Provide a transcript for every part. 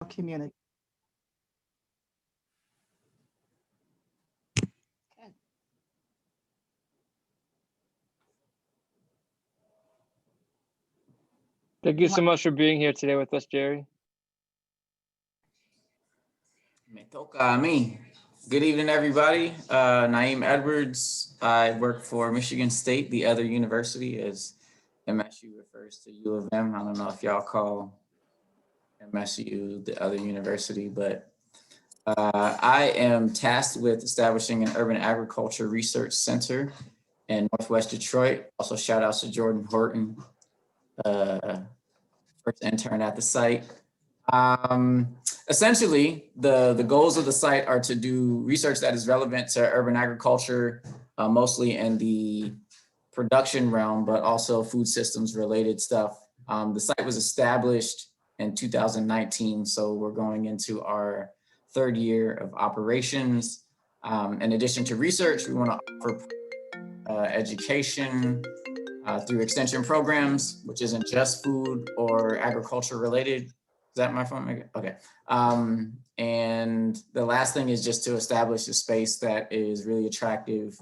community. Thank you so much for being here today with us, Jerry. Me toca a mí. Good evening, everybody. Naim Edwards. I work for Michigan State, the other university, as MSU refers to U of M. I don't know if y'all call MSU the other university, but I am tasked with establishing an urban agriculture research center in Northwest Detroit. Also, shout outs to Jordan Horton, first intern at the site. Essentially, the goals of the site are to do research that is relevant to urban agriculture, mostly in the production realm, but also food systems related stuff. The site was established in 2019, so we're going into our third year of operations. In addition to research, we want to offer education through extension programs, which isn't just food or agriculture related. Is that my phone? Okay. And the last thing is just to establish a space that is really attractive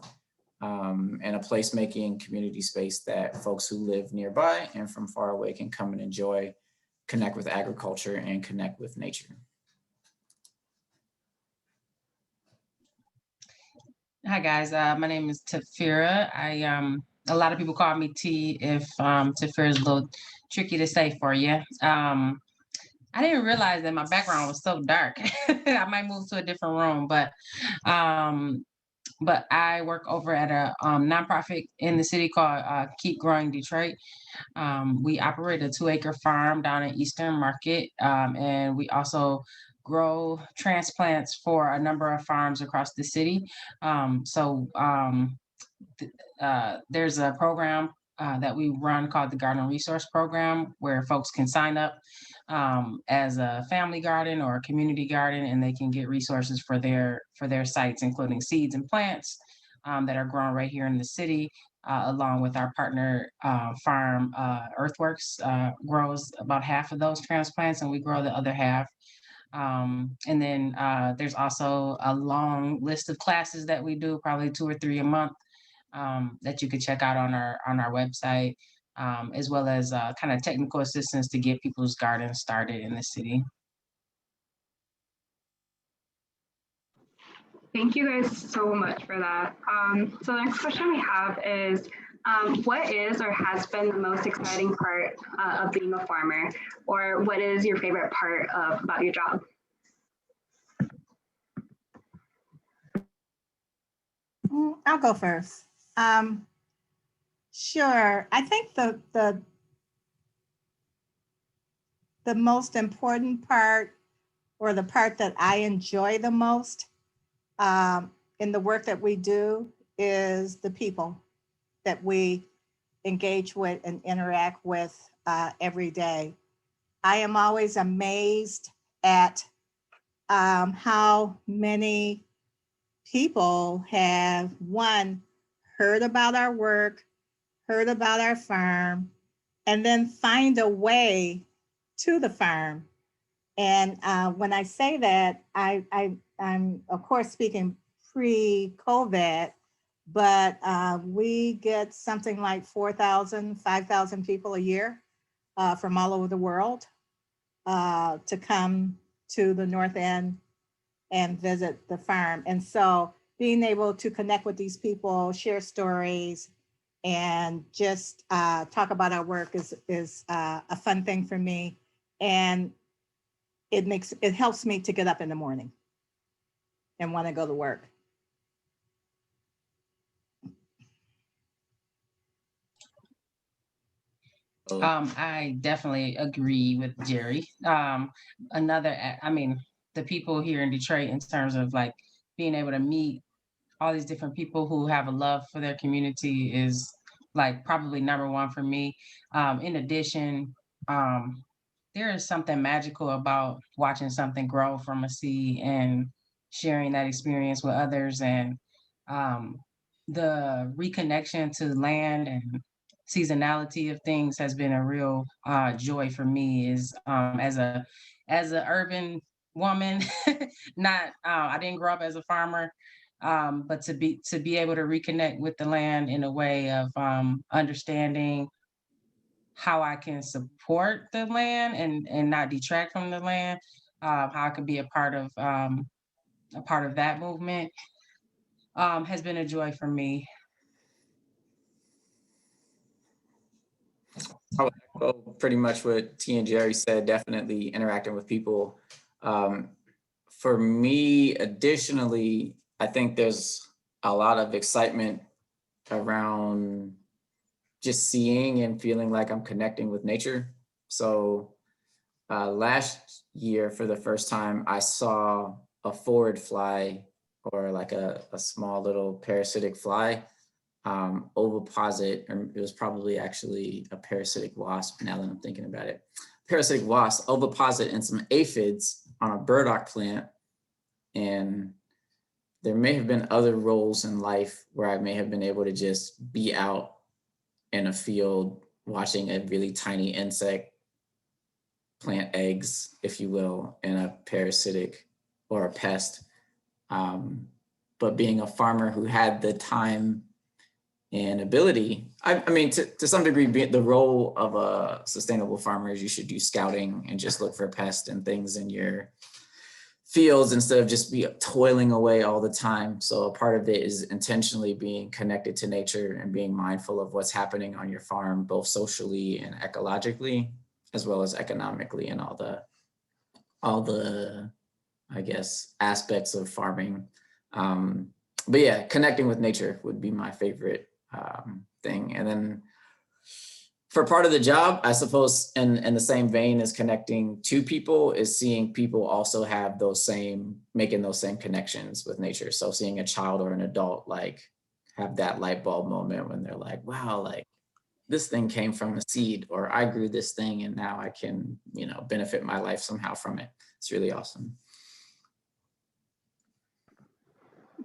and a placemaking community space that folks who live nearby and from far away can come and enjoy, connect with agriculture and connect with nature. Hi guys, my name is Tepfirah. A lot of people call me T if Tepfirah is a little tricky to say for you. I didn't realize that my background was so dark. I might move to a different room, but I work over at a nonprofit in the city called Keep Growing Detroit. We operate a 2-acre farm down in Eastern Market, and we also grow transplants for a number of farms across the city. There's a program that we run called the Garden Resource Program, where folks can sign up as a family garden or a community garden, and they can get resources for their sites, including seeds and plants that are grown right here in the city, along with our partner farm, Earthworks, grows about half of those transplants, and we grow the other half. And then there's also a long list of classes that we do, probably 2 or 3 a month, that you could check out on our website, as well as kind of technical assistance to get people's gardens started in the city. Thank you guys so much for that. So the next question we have is, what is or has been the most exciting part of being a farmer, or what is your favorite part about your job? I'll go first. Sure. I think the most important part, or the part that I enjoy the most in the work that we do, is the people that we engage with and interact with every day. I am always amazed at how many people have, one, heard about our work, heard about our farm, and then find a way to the farm. And when I say that, I'm of course speaking pre-COVID, but we get something like 4,000, 5,000 people a year from all over the world to come to the North End and visit the farm. And so being able to connect with these people, share stories, and just talk about our work is a fun thing for me. And it helps me to get up in the morning and want to go to work. I definitely agree with Jerry. The people here in Detroit, in terms of like being able to meet all these different people who have a love for their community, is like probably number one for me. In addition, there is something magical about watching something grow from a seed and sharing that experience with others, and the reconnection to land and seasonality of things has been a real joy for me, is as a as an urban woman, not I didn't grow up as a farmer, but to be able to reconnect with the land in a way of understanding how I can support the land and not detract from the land, how I can be a part of that movement, has been a joy for me. I would echo pretty much what T and Jerry said, definitely interacting with people. For me, additionally, I think there's a lot of excitement around just seeing and feeling like I'm connecting with nature. So last year, for the first time, I saw a forward fly, or like a small little parasitic fly, oviposit, or it was probably actually a parasitic wasp now that I'm thinking about it. Parasitic wasp, oviposit, and some aphids on a burdock plant. And there may have been other roles in life where I may have been able to just be out in a field watching a really tiny insect plant eggs, if you will, in a parasitic or a pest. But being a farmer who had the time and ability, I mean, to some degree, the role of a sustainable farmer is you should do scouting and just look for pests and things in your fields instead of just be toiling away all the time. So a part of it is intentionally being connected to nature and being mindful of what's happening on your farm, both socially and ecologically, as well as economically, and all the I guess aspects of farming. But yeah, connecting with nature would be my favorite thing. And then for part of the job, I suppose, in the same vein as connecting to people, is seeing people also have making those same connections with nature. So seeing a child or an adult like have that light bulb moment when they're like, wow, like this thing came from a seed, or I grew this thing and now I can, benefit my life somehow from it. It's really awesome.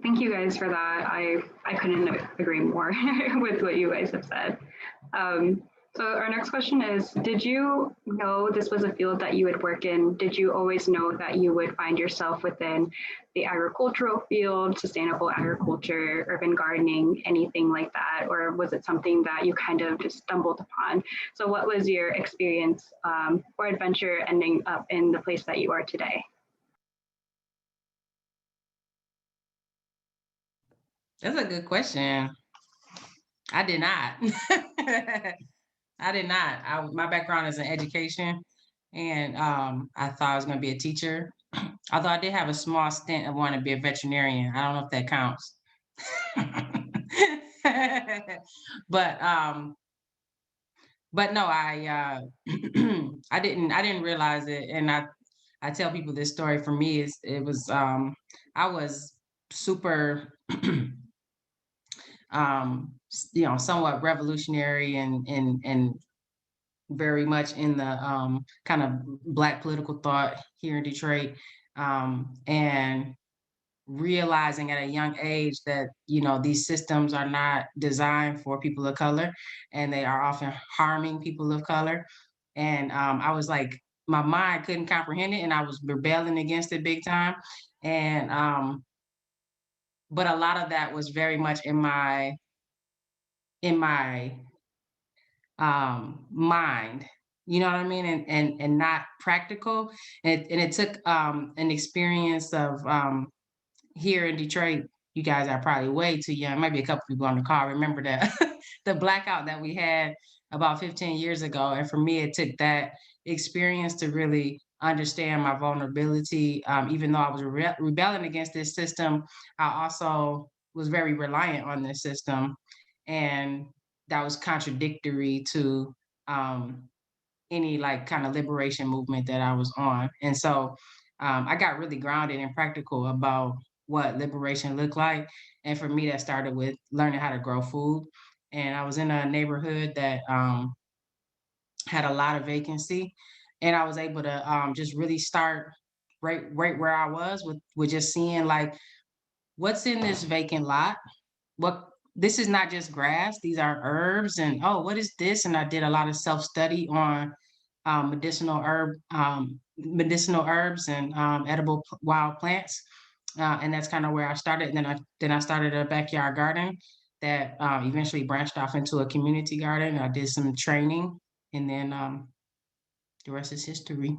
Thank you guys for that. I couldn't agree more with what you guys have said. So our next question is, did you know this was a field that you would work in? Did you always know that you would find yourself within the agricultural field, sustainable agriculture, urban gardening, anything like that? Or was it something that you kind of just stumbled upon? So what was your experience or adventure ending up in the place that you are today? That's a good question. I did not. I did not. My background is in education, and I thought I was going to be a teacher. Although I did have a small stint of wanting to be a veterinarian. I don't know if that counts. But no, I I didn't realize it, and I tell people this story. For me, it was I was super somewhat revolutionary and very much in the kind of Black political thought here in Detroit, and realizing at a young age that these systems are not designed for people of color, and they are often harming people of color. And I was like, my mind couldn't comprehend it, and I was rebelling against it big time. And but a lot of that was very much in my mind, you know what I mean, and not practical. And it took an experience of here in Detroit. You guys are probably way too young, maybe a couple people on the call remember that the blackout that we had about 15 years ago. And for me, it took that experience to really understand my vulnerability. Even though I was rebelling against this system, I also was very reliant on this system, and that was contradictory to any like kind of liberation movement that I was on. And so I got really grounded and practical about what liberation looked like. And for me, that started with learning how to grow food. And I was in a neighborhood that had a lot of vacancy, and I was able to just really start right where I was with just seeing like what's in this vacant lot. What This is not just grass; these are herbs. And oh, what is this? And I did a lot of self study on medicinal herb medicinal herbs and edible wild plants. And that's kind of where I started. And then I started a backyard garden that eventually branched off into a community garden. I did some training, and then the rest is history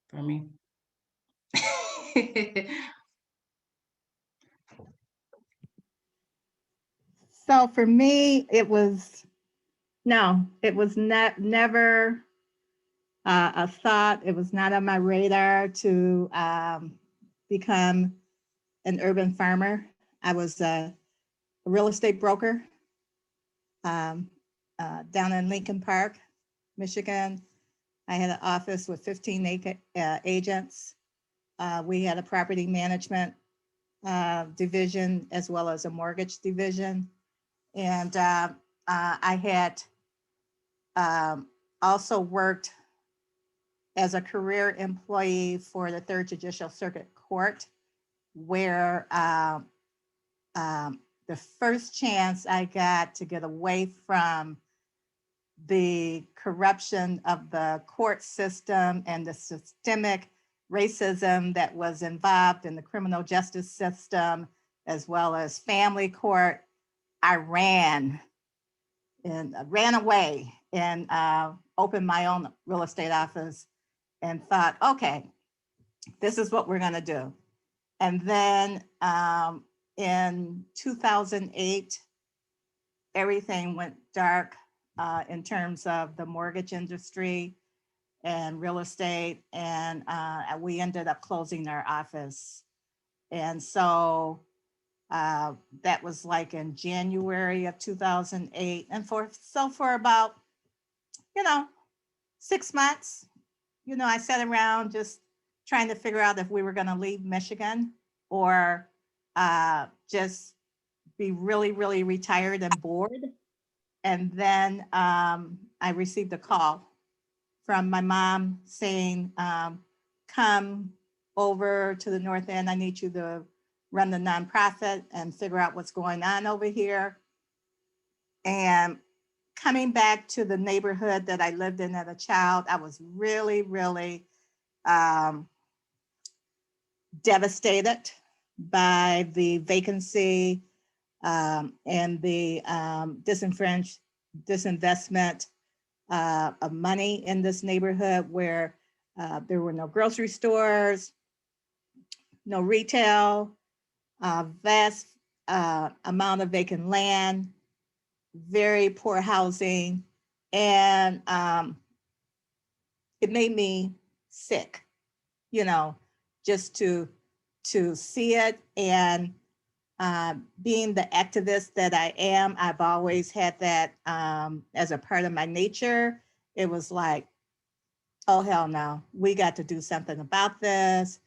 for me. So for me, it was never a thought. It was not on my radar to become an urban farmer. I was a real estate broker down in Lincoln Park, Michigan. I had an office with 15 agents. We had a property management division as well as a mortgage division. And I had also worked as a career employee for the Third Judicial Circuit Court, where the first chance I got to get away from the corruption of the court system and the systemic racism that was involved in the criminal justice system, as well as family court, I ran away and opened my own real estate office and thought, okay, this is what we're going to do. And then in 2008, everything went dark in terms of the mortgage industry and real estate. And we ended up closing our office. And so that was like in January of 2008. And for about, 6 months, I sat around just trying to figure out if we were going to leave Michigan or just be really, really retired and bored. And then I received a call from my mom saying, come over to the North End. I need you to run the nonprofit and figure out what's going on over here. And coming back to the neighborhood that I lived in as a child, I was really, really devastated by the vacancy and the disinvestment of money in this neighborhood, where there were no grocery stores, no retail, vast amount of vacant land, very poor housing, and it made me sick, just to see it. And being the activist that I am, I've always had that as a part of my nature. It was like, oh, hell no, we got to do something about this.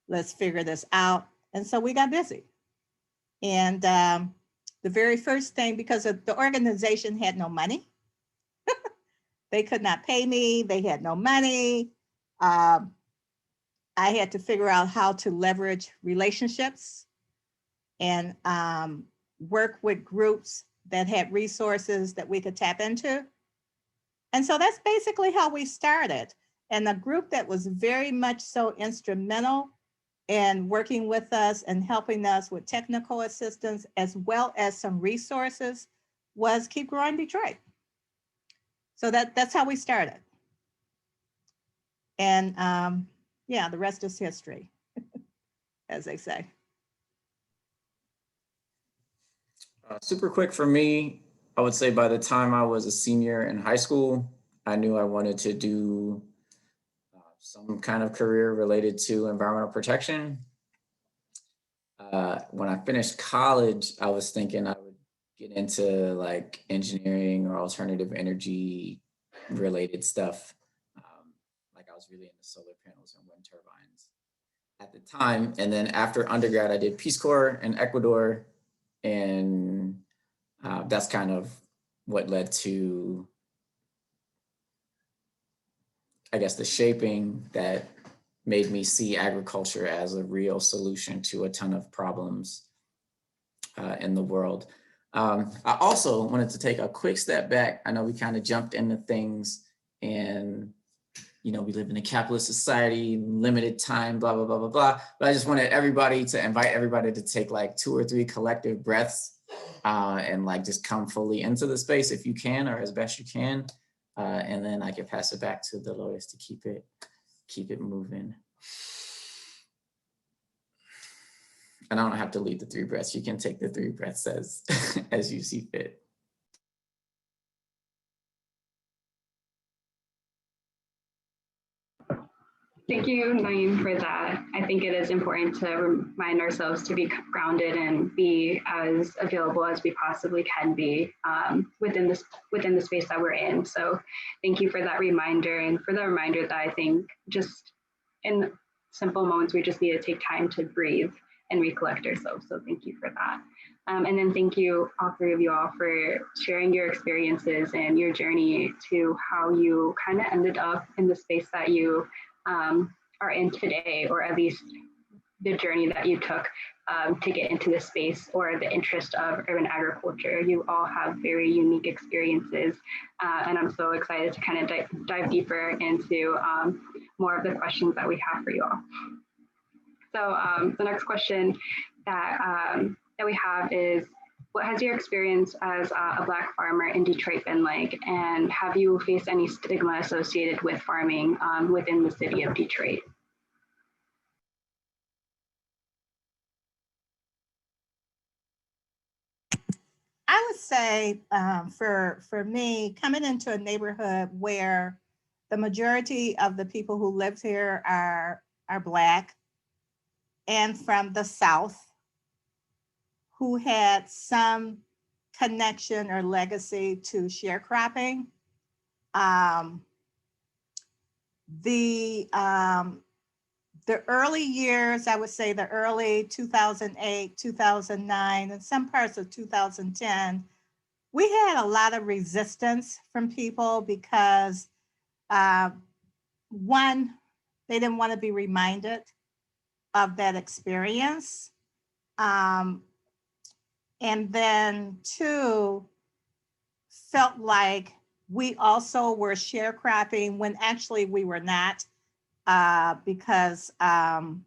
Let's figure this out. And so we got busy. And the very first thing, because the organization had no money, they could not pay me, they had no money. I had to figure out how to leverage relationships and work with groups that had resources that we could tap into. And so that's basically how we started. And a group that was very much so instrumental in working with us and helping us with technical assistance, as well as some resources, was Keep Growing Detroit. So that's how we started. And yeah, the rest is history, as they say. Super quick for me, I would say by the time I was a senior in high school, I knew I wanted to do some kind of career related to environmental protection. When I finished college, I was thinking I would get into like engineering or alternative energy related stuff. Like I was really into solar panels and wind turbines at the time. And then after undergrad, I did Peace Corps in Ecuador. And that's kind of what led to, I guess, the shaping that made me see agriculture as a real solution to a ton of problems in the world. I also wanted to take a quick step back. I know we kind of jumped into things and you know, we live in a capitalist society, limited time, blah, blah, blah, blah, blah. But I just wanted everybody to invite everybody to take like 2 or 3 collective breaths and like just come fully into the space if you can, or as best you can. And then I can pass it back to Dolores to keep it moving. And I don't have to lead the 3 breaths. You can take the 3 breaths as you see fit. Thank you, Naim, for that. I think it is important to remind ourselves to be grounded and be as available as we possibly can be within the space that we're in. So thank you for that reminder, and for the reminder that I think just in simple moments, we just need to take time to breathe and recollect ourselves. So thank you for that. And then thank you, all 3 of you all, for sharing your experiences and your journey to how you kind of ended up in the space that you are in today, or at least the journey that you took to get into this space or the interest of urban agriculture. You all have very unique experiences, and I'm so excited to kind of dive deeper into more of the questions that we have for you all. So the next question that we have is, what has your experience as a Black farmer in Detroit been like? And have you faced any stigma associated with farming within the city of Detroit? I would say for me, coming into a neighborhood where the majority of the people who live here are Black and from the South, who had some connection or legacy to sharecropping. The early years, I would say the early 2008, 2009, and some parts of 2010, we had a lot of resistance from people because one, they didn't want to be reminded of that experience. And then 2, felt like we also were sharecropping when actually we were not, because well,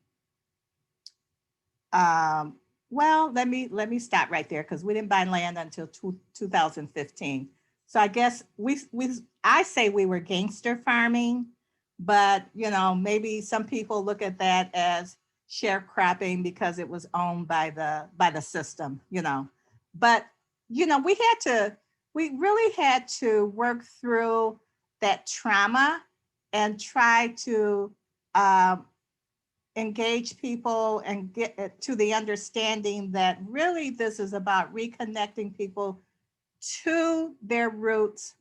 let me stop right there, because we didn't buy land until 2015. So I guess I say we were gangster farming, but you know, maybe some people look at that as sharecropping because it was owned by the system, you know. But you know, we really had to work through that trauma and try to engage people and get to the understanding that really this is about reconnecting people to their roots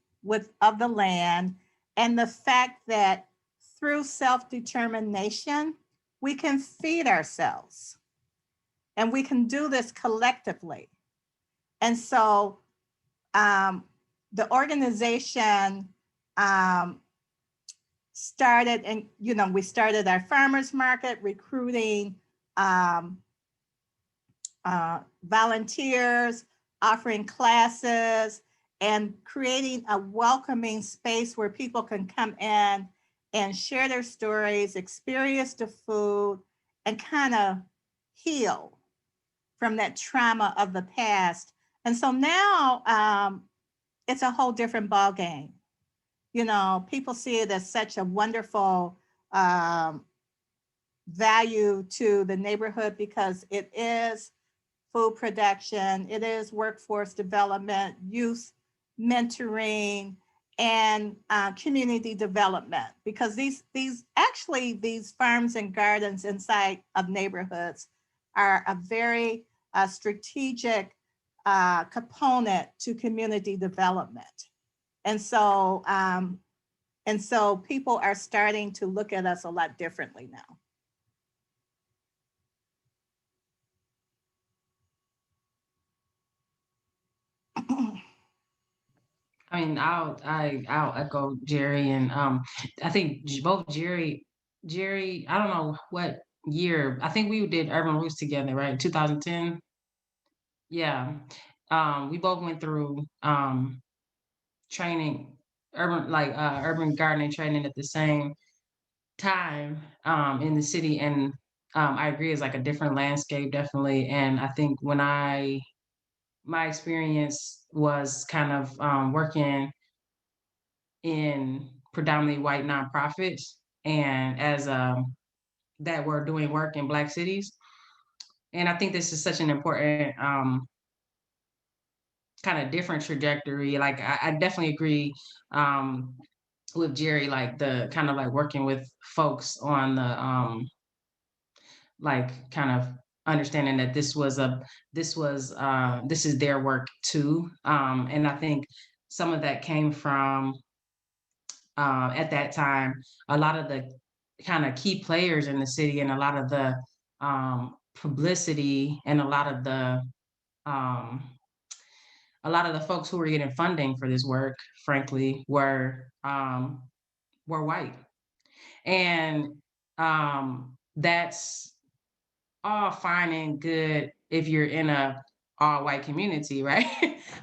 of the land, and the fact that through self-determination, we can feed ourselves and we can do this collectively. And so the organization started, and you know, we started our farmers market, recruiting volunteers, offering classes, and creating a welcoming space where people can come in and share their stories, experience the food, and kind of heal from that trauma of the past. And so now it's a whole different ballgame. You know, people see it as such a wonderful value to the neighborhood because it is food production, it is workforce development, youth mentoring, and community development. Because these farms and gardens inside of neighborhoods are a very strategic component to community development. And so people are starting to look at us a lot differently now. I mean, I'll echo Jerry, and I think both Jerry, I don't know what year. I think we did Urban Roots together, right? 2010. Yeah. We both went through training urban gardening training at the same time in the city, and I agree, it's like a different landscape, definitely. And I think when my experience was kind of working in predominantly white nonprofits, and as that were doing work in Black cities. And I think this is such an important kind of different trajectory. Like I definitely agree with Jerry, like the kind of like working with folks on the like kind of understanding that this is their work too. And I think some of that came from at that time, a lot of the kind of key players in the city, and a lot of the publicity, and um, a lot of the folks who were getting funding for this work, frankly, were white. And that's all fine and good if you're in a all white community, right?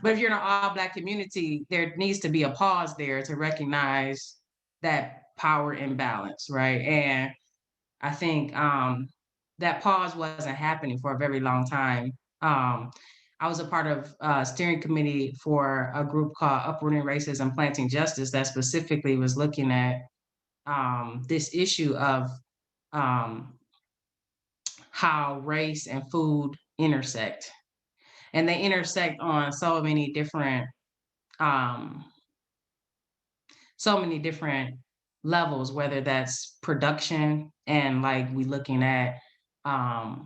But if you're in an all Black community, there needs to be a pause there to recognize that power imbalance, right? And I think that pause wasn't happening for a very long time. I was a part of a steering committee for a group called Uprooting Racism, Planting Justice, that specifically was looking at this issue of um, how race and food intersect. And they intersect on um, so many different levels, whether that's production, and like we looking at 98%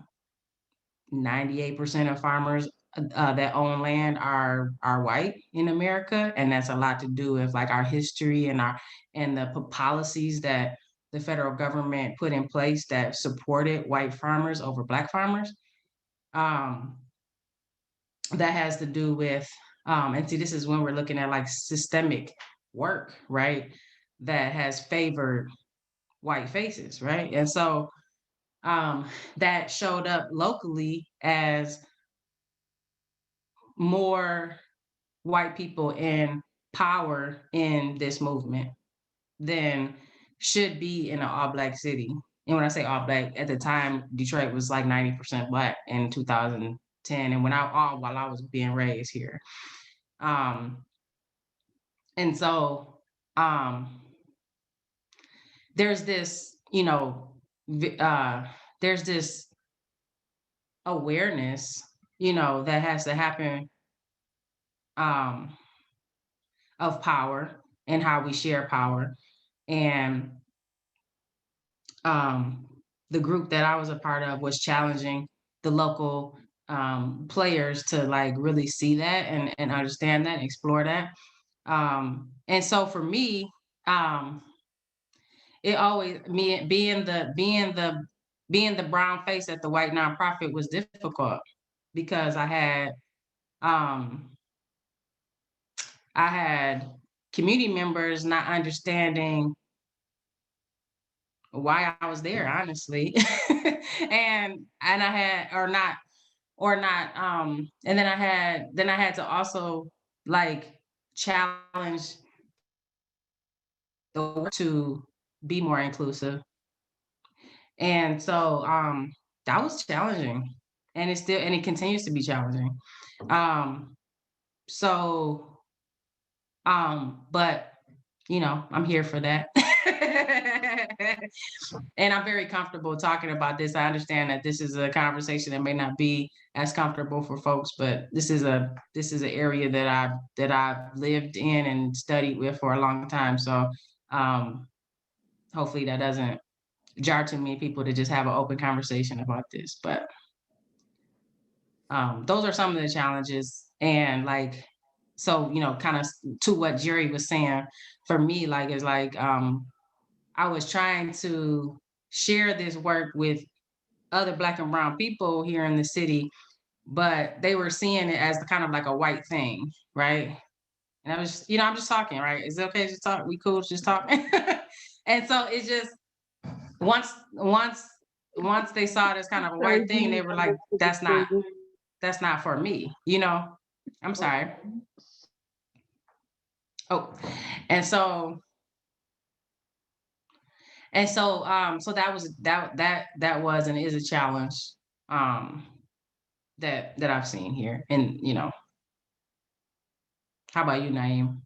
of farmers that own land are white in America, and that's a lot to do with like our history and the policies that the federal government put in place that supported white farmers over Black farmers. Um, that has to do with and see, this is when we're looking at like systemic work, right, that has favored white faces, right? And so that showed up locally as more white people in power in this movement than should be in an all Black city. And when I say all Black, at the time, Detroit was like 90% Black in 2010, and while I was being raised here. And so there's this, there's this awareness, that has to happen of power and how we share power. And the group that I was a part of was challenging the local players to like really see that and understand that, explore that. And so for me, it always me being the brown face at the white nonprofit was difficult, because I had community members not understanding why I was there, honestly. and I had and then I had to also like challenge the work to be more inclusive. And so that was challenging, and it continues to be challenging. So but I'm here for that. And I'm very comfortable talking about this. I understand that this is a conversation that may not be as comfortable for folks, but this is an area that I've lived in and studied with for a long time. So hopefully that doesn't jar too many people to just have an open conversation about this. But those are some of the challenges. And like, so, kind of to what Jerry was saying, for me, like, is like, I was trying to share this work with other Black and brown people here in the city, but they were seeing it as kind of like a white thing, right? And I was, I'm just talking, right? Is it okay to just talk? We cool to just talk? And so it just, once they saw it as kind of a white thing, they were like, that's not for me, I'm sorry. Oh, and so so that was and is a challenge that I've seen here. And how about you, Naeem?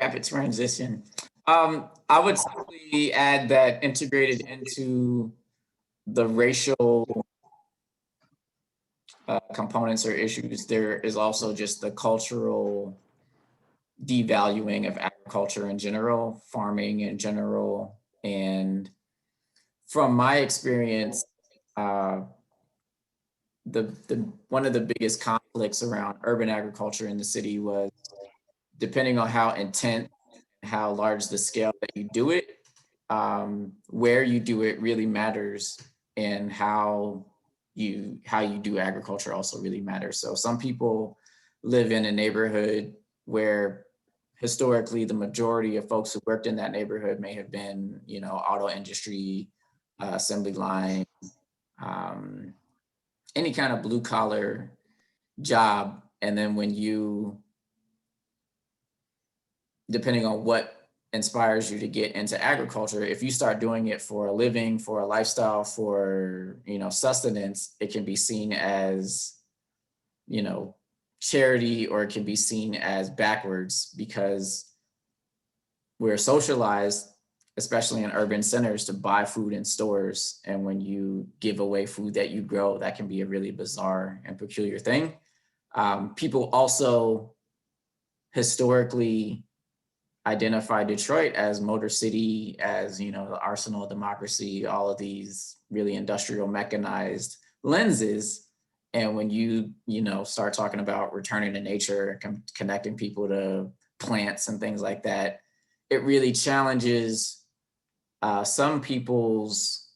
Rapid transition. I would simply add that integrated into the racial components or issues, there is also just the cultural devaluing of agriculture in general, farming in general. And from my experience, the one of the biggest conflicts around urban agriculture in the city was, depending on how intense, how large the scale that you do it, where you do it really matters, and how you do agriculture also really matters. So some people live in a neighborhood where historically the majority of folks who worked in that neighborhood may have been, auto industry, assembly line, any kind of blue collar job. And then when you, depending on what inspires you to get into agriculture, if you start doing it for a living, for a lifestyle, for, sustenance, it can be seen as, charity, or it can be seen as backwards, because we're socialized, especially in urban centers, to buy food in stores. And when you give away food that you grow, that can be a really bizarre and peculiar thing. People also historically identify Detroit as Motor City, as, the arsenal of democracy, all of these really industrial mechanized lenses. And when you, start talking about returning to nature, connecting people to plants and things like that, it really challenges some people's,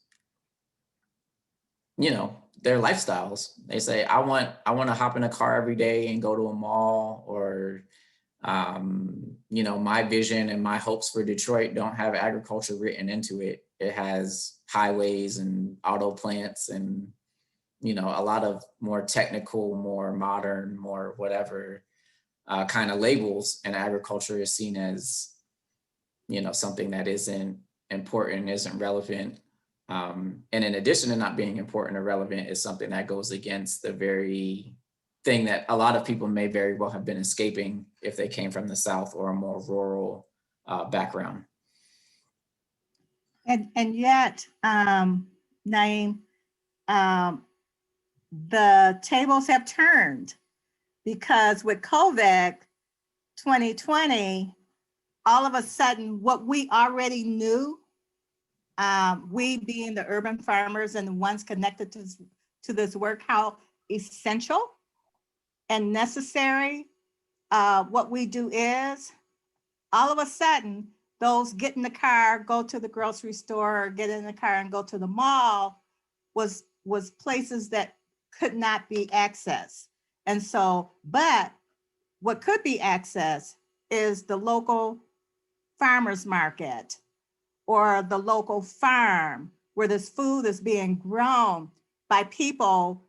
their lifestyles. They say, I want to hop in a car every day and go to a mall, or my vision and my hopes for Detroit don't have agriculture written into it. It has highways and auto plants and, a lot of more technical, more modern, more whatever kind of labels. And agriculture is seen as, something that isn't important, isn't relevant. And in addition to not being important or relevant, is something that goes against the very thing that a lot of people may very well have been escaping if they came from the South or a more rural background. And yet, Naeem, the tables have turned, because with COVID 2020, all of a sudden, what we already knew, we being the urban farmers and the ones connected to this work, how essential and necessary what we do is, all of a sudden, those get in the car, go to the grocery store, or get in the car and go to the mall was places that could not be accessed. And so, but what could be accessed is the local farmers market or the local farm where this food is being grown by people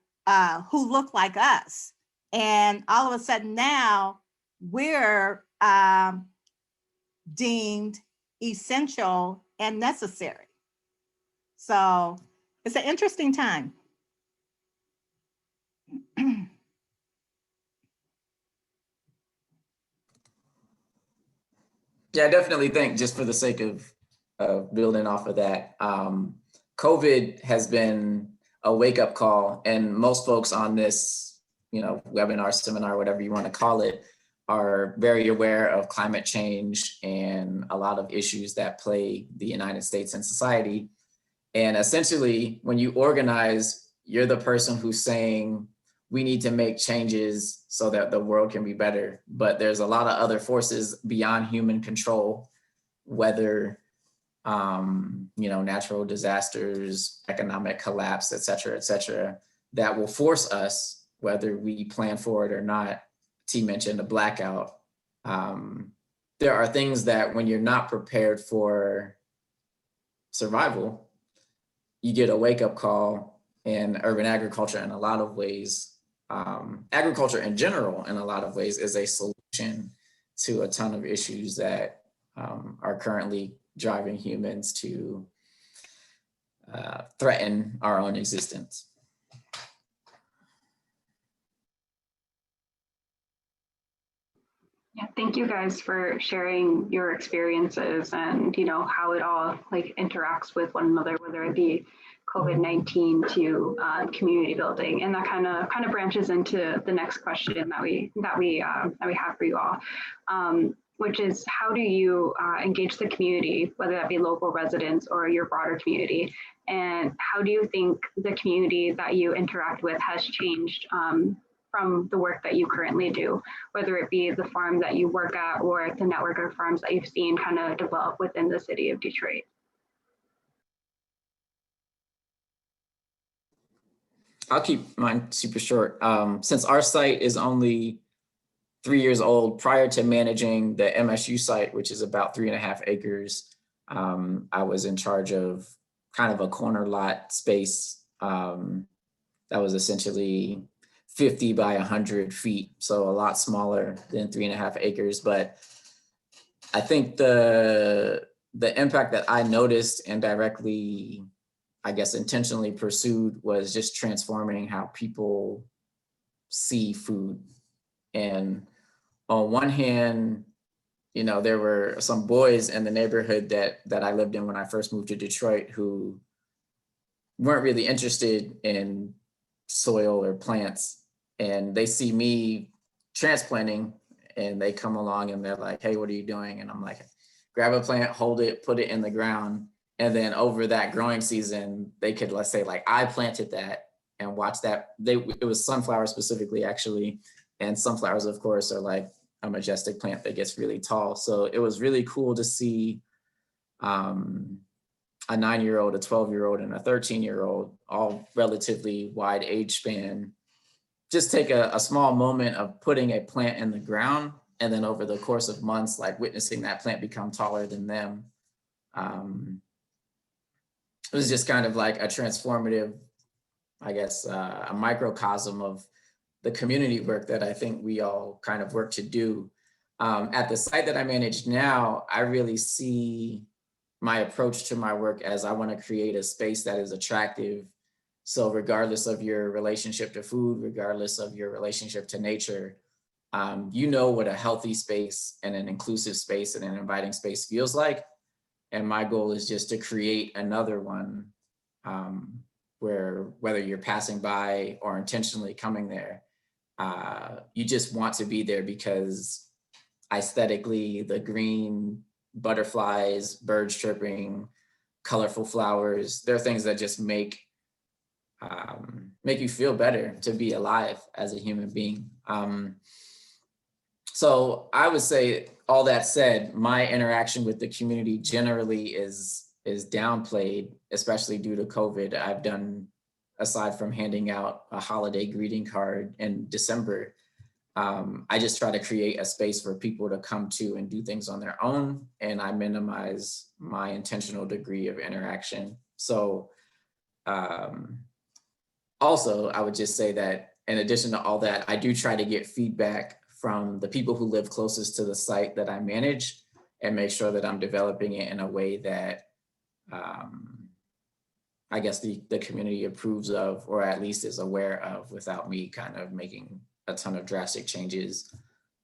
who look like us. And all of a sudden now we're deemed essential and necessary. So it's an interesting time. Yeah, I definitely think, just for the sake of building off of that, COVID has been a wake-up call, and most folks on this, webinar, seminar, whatever you want to call it, are very aware of climate change and a lot of issues that plague the United States and society. And essentially, when you organize, you're the person who's saying, we need to make changes so that the world can be better. But there's a lot of other forces beyond human control, whether, natural disasters, economic collapse, et cetera, that will force us, whether we plan for it or not. T mentioned a blackout. There are things that when you're not prepared for survival, you get a wake-up call. And urban agriculture, in a lot of ways, agriculture in general, in a lot of ways, is a solution to a ton of issues that are currently driving humans to threaten our own existence. Yeah, thank you guys for sharing your experiences and how it all like interacts with one another, whether it be COVID-19 to community building, and that kind of branches into the next question that we have for you all, which is how do you engage the community, whether that be local residents or your broader community, and how do you think the community that you interact with has changed from the work that you currently do, whether it be the farm that you work at or the network of farms that you've seen kind of develop within the city of Detroit? I'll keep mine super short. Since our site is only 3 years old, prior to managing the MSU site, which is about 3.5 acres, I was in charge of kind of a corner lot space that was essentially 50 by 100 feet, so a lot smaller than 3.5 acres. But I think the impact that I noticed and directly, I guess, intentionally pursued was just transforming how people see food. And on one hand, there were some boys in the neighborhood that I lived in when I first moved to Detroit who weren't really interested in soil or plants. And they see me transplanting and they come along and they're like, hey, what are you doing? And I'm like, grab a plant, hold it, put it in the ground. And then over that growing season, they could, let's say, like, I planted that and watch that. It was sunflowers specifically, actually. And sunflowers, of course, are like a majestic plant that gets really tall. So it was really cool to see a 9-year-old, a 12-year-old, and a 13-year-old, all relatively wide age span, just take a small moment of putting a plant in the ground, and then over the course of months, like witnessing that plant become taller than them. It was just kind of like a transformative, I guess, a microcosm of the community work that I think we all kind of work to do. At the site that I manage now, I really see my approach to my work as I want to create a space that is attractive. So regardless of your relationship to food, regardless of your relationship to nature, what a healthy space and an inclusive space and an inviting space feels like. And my goal is just to create another one where, whether you're passing by or intentionally coming there, you just want to be there because aesthetically, the green, butterflies, birds chirping, colorful flowers, they're things that just make you feel better to be alive as a human being. So I would say, all that said, my interaction with the community generally is downplayed, especially due to COVID. I've done, aside from handing out a holiday greeting card in December, I just try to create a space for people to come to and do things on their own, and I minimize my intentional degree of interaction. So also, I would just say that in addition to all that, I do try to get feedback from the people who live closest to the site that I manage and make sure that I'm developing it in a way that I guess the community approves of, or at least is aware of, without me kind of making a ton of drastic changes.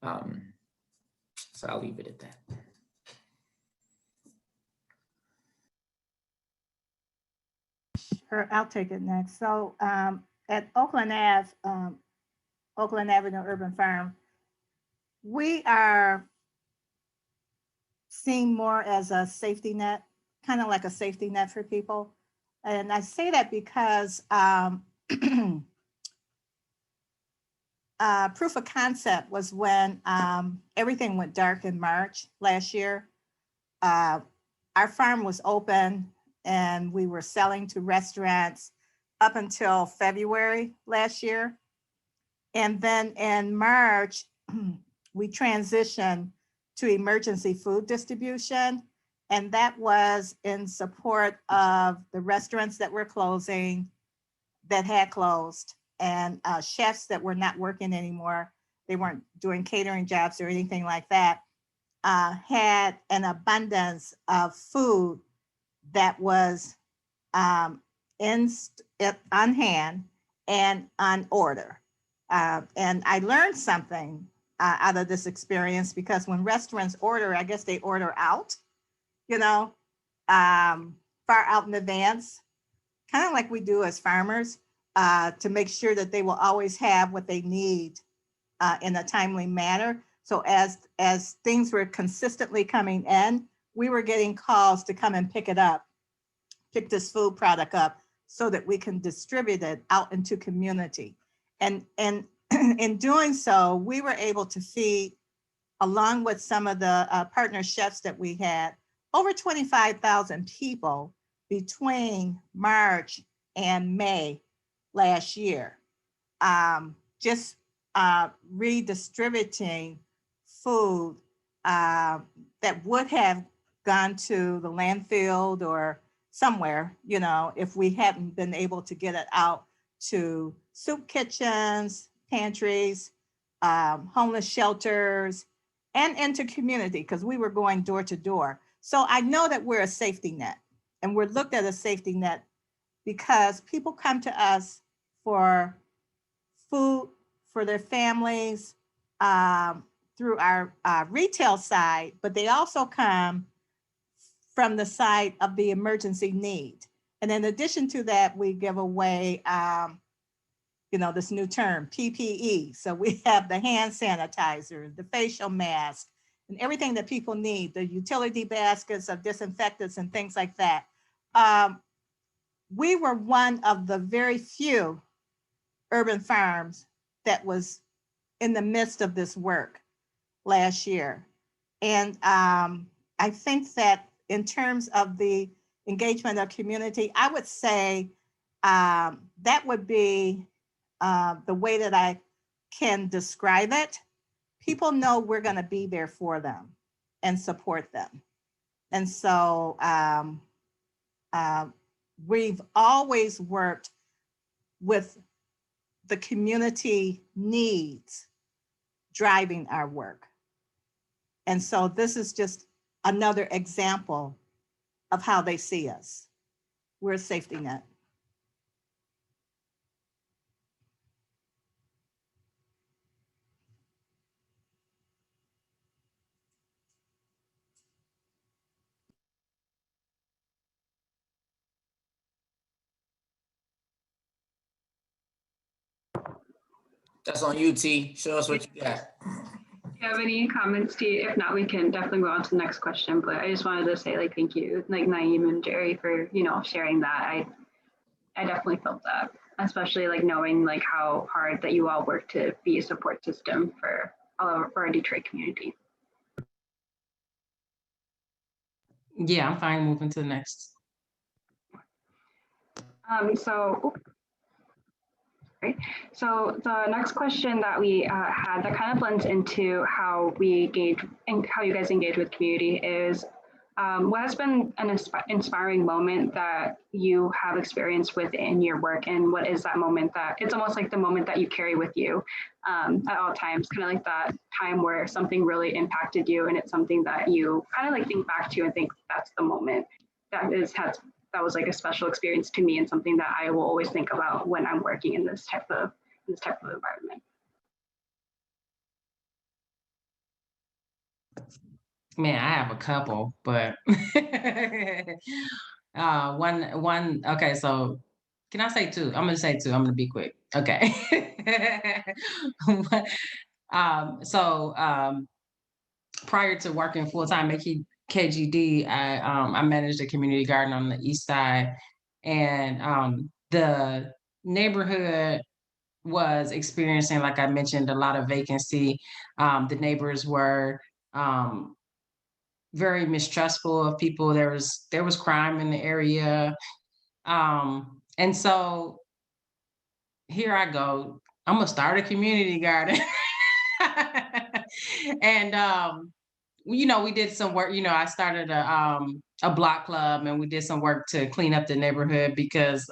So I'll leave it at that. Sure, I'll take it next. So at Oakland Ave, Oakland Avenue Urban Farm, we are seen more as a safety net, kind of like a safety net for people. And I say that because proof of concept was when everything went dark in March last year. Our farm was open and we were selling to restaurants up until February last year. And then in March, we transitioned to emergency food distribution. And that was in support of the restaurants that were closing, that had closed, and chefs that were not working anymore. they weren't doing catering jobs or anything like that, had an abundance of food that was on hand and on order. And I learned something out of this experience, because when restaurants order, I guess they order out, far out in advance, kind of like we do as farmers, to make sure that they will always have what they need in a timely manner. So as things were consistently coming in, we were getting calls to come and pick this food product up, so that we can distribute it out into community. And in doing so, we were able to feed, along with some of the partner chefs that we had, over 25,000 people between March and May last year. Just redistributing food that would have gone to the landfill or somewhere, if we hadn't been able to get it out to soup kitchens, pantries, homeless shelters, and into community, because we were going door to door. So I know that we're a safety net, and we're looked at a safety net because people come to us for food for their families through our retail side, but they also come from the side of the emergency need. And in addition to that, we give away, this new term, PPE. So we have the hand sanitizer, the facial mask, and everything that people need, the utility baskets of disinfectants and things like that. We were one of the very few urban farms that was in the midst of this work last year. And I think that in terms of the engagement of community, I would say that would be the way that I can describe it. People know we're going to be there for them and support them. And so we've always worked with the community needs driving our work. And so this is just another example of how they see us. We're a safety net. That's on you, T. Show us what you got. Do you have any comments, T? If not, we can definitely go on to the next question. But I just wanted to say, thank you, Naim and Jerry, for sharing that. I definitely felt that, especially knowing how hard that you all work to be a support system for our Detroit community. Yeah, I'm fine moving to the next. So the next question that we had that kind of blends into how we engage and how you guys engage with community is what has been an inspiring moment that you have experienced within your work, and what is that moment that it's almost like the moment that you carry with you at all times, kind of like that time where something really impacted you and it's something that you kind of think back to and think that's the moment that was a special experience to me and something that I will always think about when I'm working in this type of environment. Man, I have a couple, but one. Okay, so can I say two? I'm gonna say two. I'm gonna be quick. Okay. Prior to working full time at KGD, I managed a community garden on the east side, and the neighborhood was experiencing, like I mentioned, a lot of vacancy. The neighbors were very mistrustful of people. There was crime in the area, and so here I go. I'm gonna start a community garden. And we did some work. I started a block club, and we did some work to clean up the neighborhood because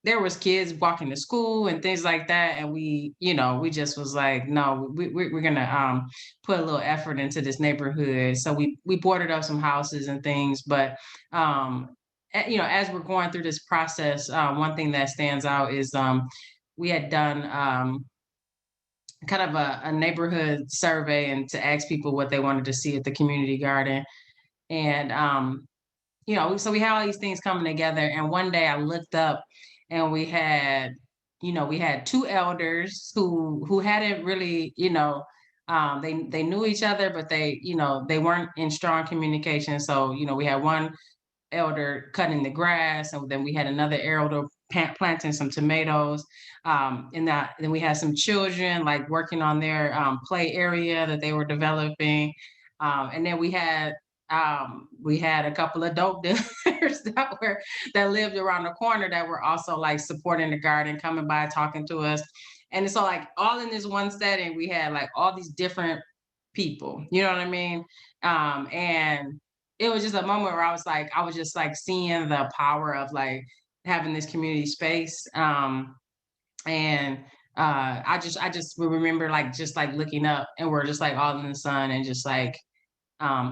there there was kids walking to school and things like that. And we, you know, we just was like, no, we're gonna put a little effort into this neighborhood. So we boarded up some houses and things. But you know, as we're going through this process, one thing that stands out is we had done kind of a neighborhood survey and to ask people what they wanted to see at the community garden. And you know, so we had all these things coming together. And one day I looked up and we had, you know, we had two elders who hadn't really, you know, they knew each other, but they, you know, they weren't in strong communication. So, you know, we had one elder cutting the grass, and then we had another elder planting some tomatoes. Then we had some children like working on their play area that they were developing. And then we had a couple of dope dealers that lived around the corner that were also like supporting the garden, coming by, talking to us. And so like all in this one setting, we had like all these different people, you know what I mean? And it was just a moment where I was just like seeing the power of like having this community space. And I just remember like just like looking up and we're just like all in the sun and just like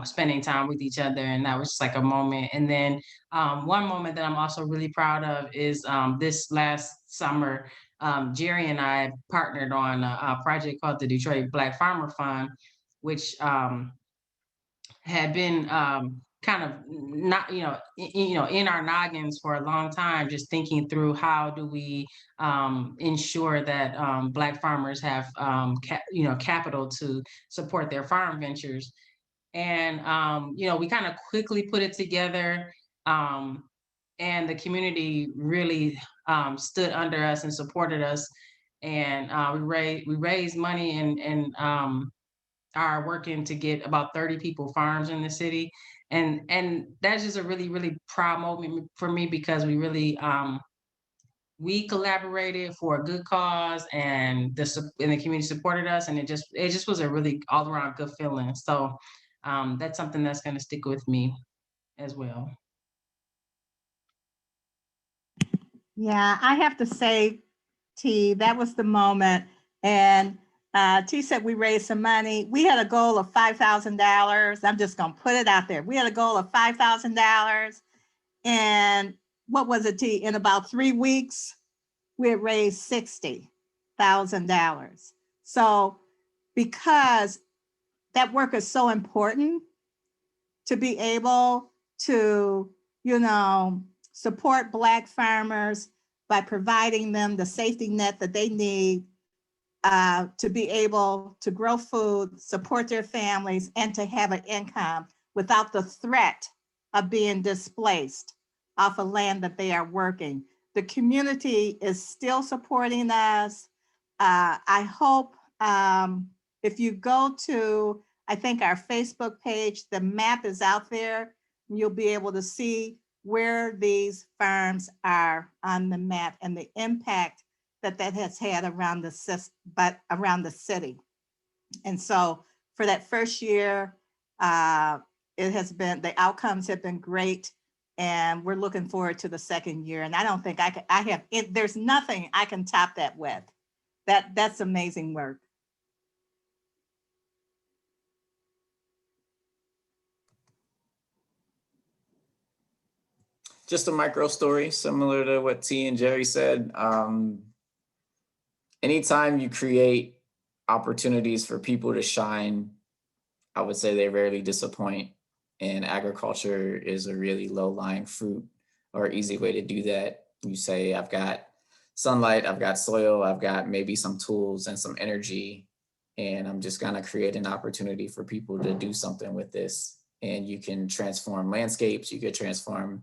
spending time with each other. And that was just like a moment. And then one moment that I'm also really proud of is this last summer, Jerry and I partnered on a project called the Detroit Black Farmer Fund, which had been kind of not, you know, in our noggins for a long time, just thinking through how do we ensure that Black farmers have, you know, capital to support their farm ventures. And, you know, we kind of quickly put it together. And the community really stood under us and supported us. And we raised money and are working to get about 30 people farms in the city. And that's just a really, really proud moment for me because we really we collaborated for a good cause and the community supported us, and it just was a really all around good feeling. So that's something that's going to stick with me as well. Yeah, I have to say, T, that was the moment. And T said we raised some money. We had a goal of $5,000. I'm just going to put it out there. We had a goal of $5,000. And what was it, T? In about 3 weeks, we had raised $60,000. So because that work is so important to be able to, you know, support Black farmers by providing them the safety net that they need to be able to grow food, support their families, and to have an income without the threat of being displaced off of land that they are working. The community is still supporting us. I hope if you go to, I think our Facebook page, the map is out there. You'll be able to see where these farms are on the map and the impact that has had around the city. And so for that first year, it has been, the outcomes have been great. And we're looking forward to the second year. And I don't think there's nothing I can top that with. That's amazing work. Just a micro story, similar to what T and Jerry said. Anytime you create opportunities for people to shine, I would say they rarely disappoint. And agriculture is a really low-lying fruit or easy way to do that. You say, I've got sunlight, I've got soil, I've got maybe some tools and some energy, and I'm just gonna create an opportunity for people to do something with this. And you can transform landscapes, you could transform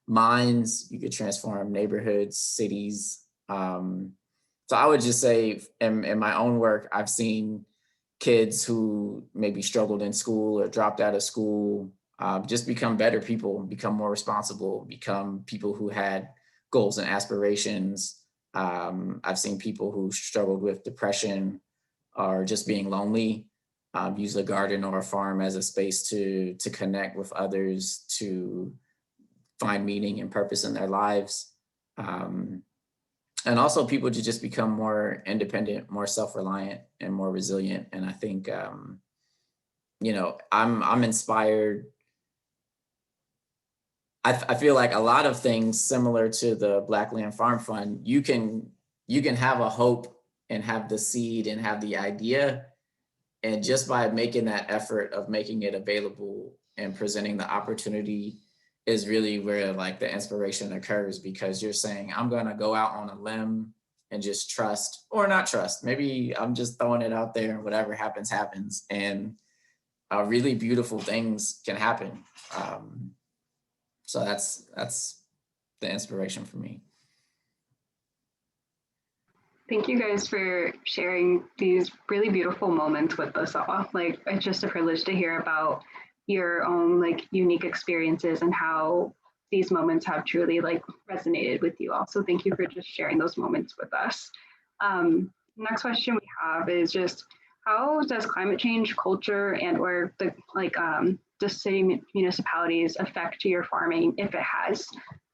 minds, you could transform neighborhoods, cities. So I would just say in my own work, I've seen kids who maybe struggled in school or dropped out of school just become better people, become more responsible, become people who had goals and aspirations. I've seen people who struggled with depression or just being lonely use a garden or a farm as a space to connect with others, to find meaning and purpose in their lives. and also people to just become more independent, more self-reliant, and more resilient. And I think, you know, I'm inspired. I feel like a lot of things similar to the Black Land Farm Fund, you can have a hope and have the seed and have the idea. And just by making that effort of making it available and presenting the opportunity is really where like the inspiration occurs, because you're saying, I'm going to go out on a limb and just trust or not trust. Maybe I'm just throwing it out there and whatever happens, happens. And really beautiful things can happen. So that's the inspiration for me. Thank you guys for sharing these really beautiful moments with us all. Like, it's just a privilege to hear about your own like unique experiences and how these moments have truly like resonated with you all. So thank you for just sharing those moments with us. Next question we have is just, how does climate change, culture, and or the like the city municipalities affect your farming, if it has?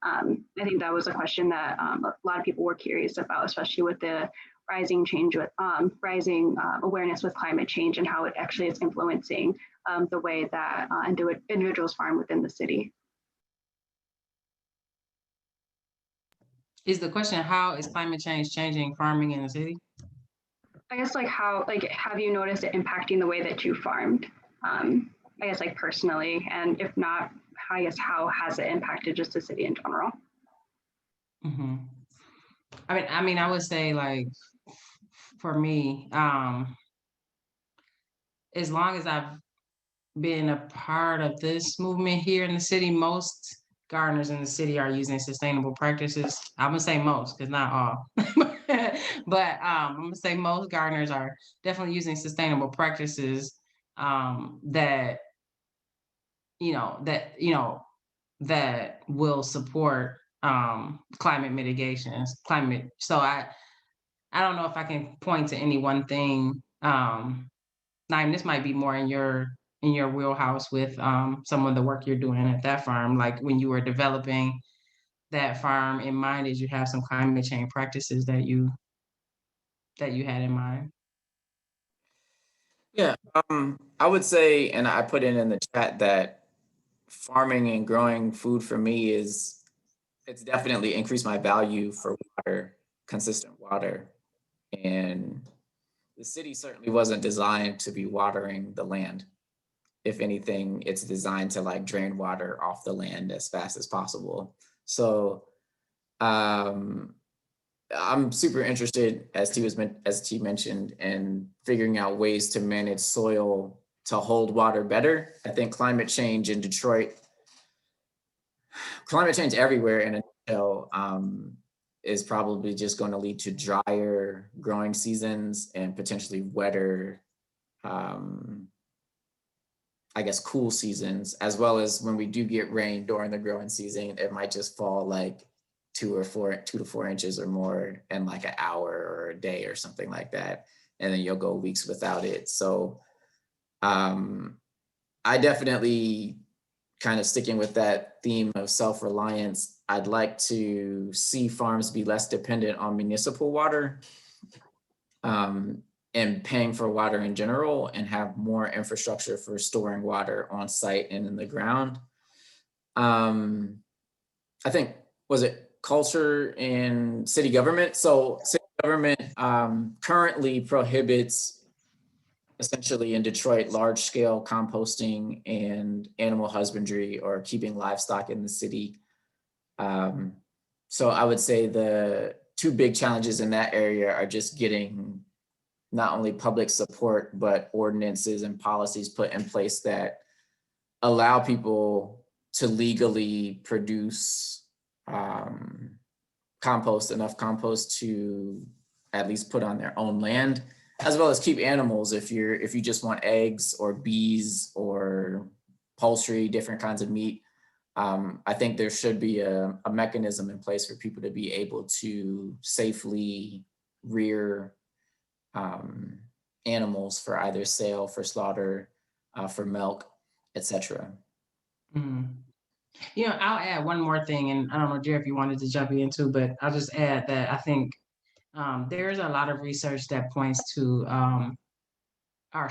I think that was a question that a lot of people were curious about, especially with the rising change with rising awareness with climate change and how it actually is influencing the way that individuals farm within the city. Is the question, how is climate change changing farming in the city? I guess like how, like, have you noticed it impacting the way that you farmed? I guess like personally, and if not, I guess how has it impacted just the city in general? Mm-hmm. I mean, I would say like for me, as long as I've been a part of this movement here in the city, most gardeners in the city are using sustainable practices. I'm gonna say most, because not all, but I'm gonna say most gardeners are definitely using sustainable practices that that will support climate mitigations. So I don't know if I can point to any one thing. Naim, this might be more in your wheelhouse with some of the work you're doing at that farm. Like when you were developing that farm in mind, did you have some climate change practices that you had in mind? Yeah, I would say, and I put it in the chat, that farming and growing food for me it's definitely increased my value for water, consistent water. And the city certainly wasn't designed to be watering the land. If anything, it's designed to like drain water off the land as fast as possible. So um, I'm super interested, as T mentioned, in figuring out ways to manage soil to hold water better. I think climate change in Detroit, climate change everywhere in a nutshell, is probably just going to lead to drier growing seasons and potentially wetter, I guess, cool seasons, as well as when we do get rain during the growing season, it might just fall like 2 to 4 inches or more in like an hour or a day or something like that. And then you'll go weeks without it. So I definitely, kind of sticking with that theme of self-reliance, I'd like to see farms be less dependent on municipal water and paying for water in general, and have more infrastructure for storing water on site and in the ground. I think, was it culture and city government? So city government currently prohibits, essentially in Detroit, large scale composting and animal husbandry or keeping livestock in the city. So I would say the two big challenges in that area are just getting not only public support, but ordinances and policies put in place that allow people to legally produce enough compost to at least put on their own land, as well as keep animals if you just want eggs or bees or poultry, different kinds of meat. I think there should be a mechanism in place for people to be able to safely rear animals for either sale, for slaughter, for milk, etc. Mm-hmm. You know, I'll add one more thing, and I don't know, Jerry, if you wanted to jump into, but I'll just add that I think there's a lot of research that points to our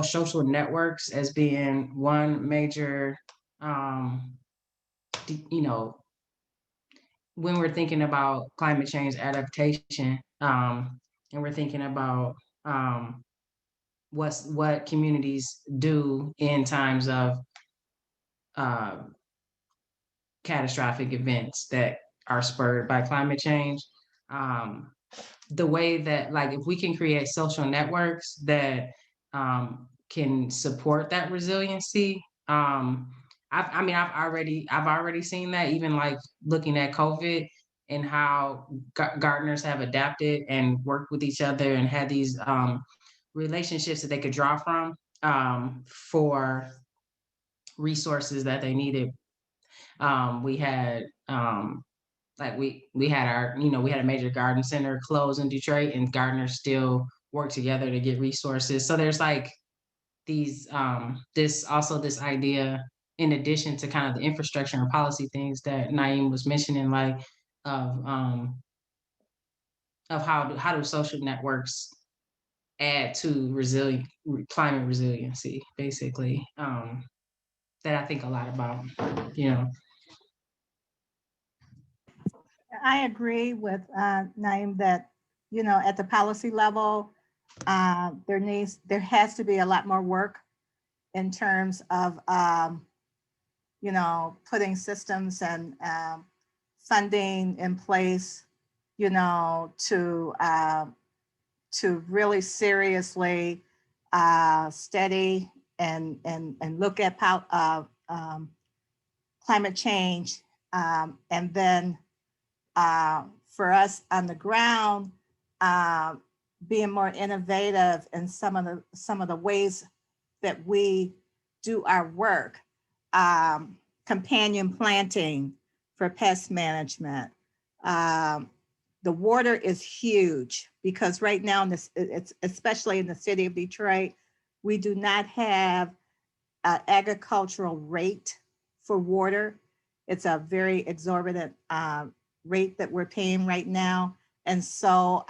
social networks as being one major, you know, when we're thinking about climate change adaptation, and we're thinking about what communities do in times of uh, catastrophic events that are spurred by climate change. Um, the way that, like, if we can create social networks that can support that resiliency, I mean, I've already seen that, even like looking at COVID and how gardeners have adapted and worked with each other and had these relationships that they could draw from for resources that they needed. We had like we had our, you know, we had a major garden center close in Detroit, and gardeners still work together to get resources. So there's like these this idea, in addition to kind of the infrastructure and policy things that Naim was mentioning, like of um of how do social networks add to climate resiliency, basically, that I think a lot about, you know. I agree with Naim that, you know, at the policy level, there has to be a lot more work in terms of, you know, putting systems and funding in place, you know, to really seriously study and look at climate change, and then for us on the ground, being more innovative in some of the ways that we do our work, companion planting for pest management. The water is huge because right now, it's especially in the city of Detroit, we do not have an agricultural rate for water. It's a very exorbitant rate that we're paying right now. And so,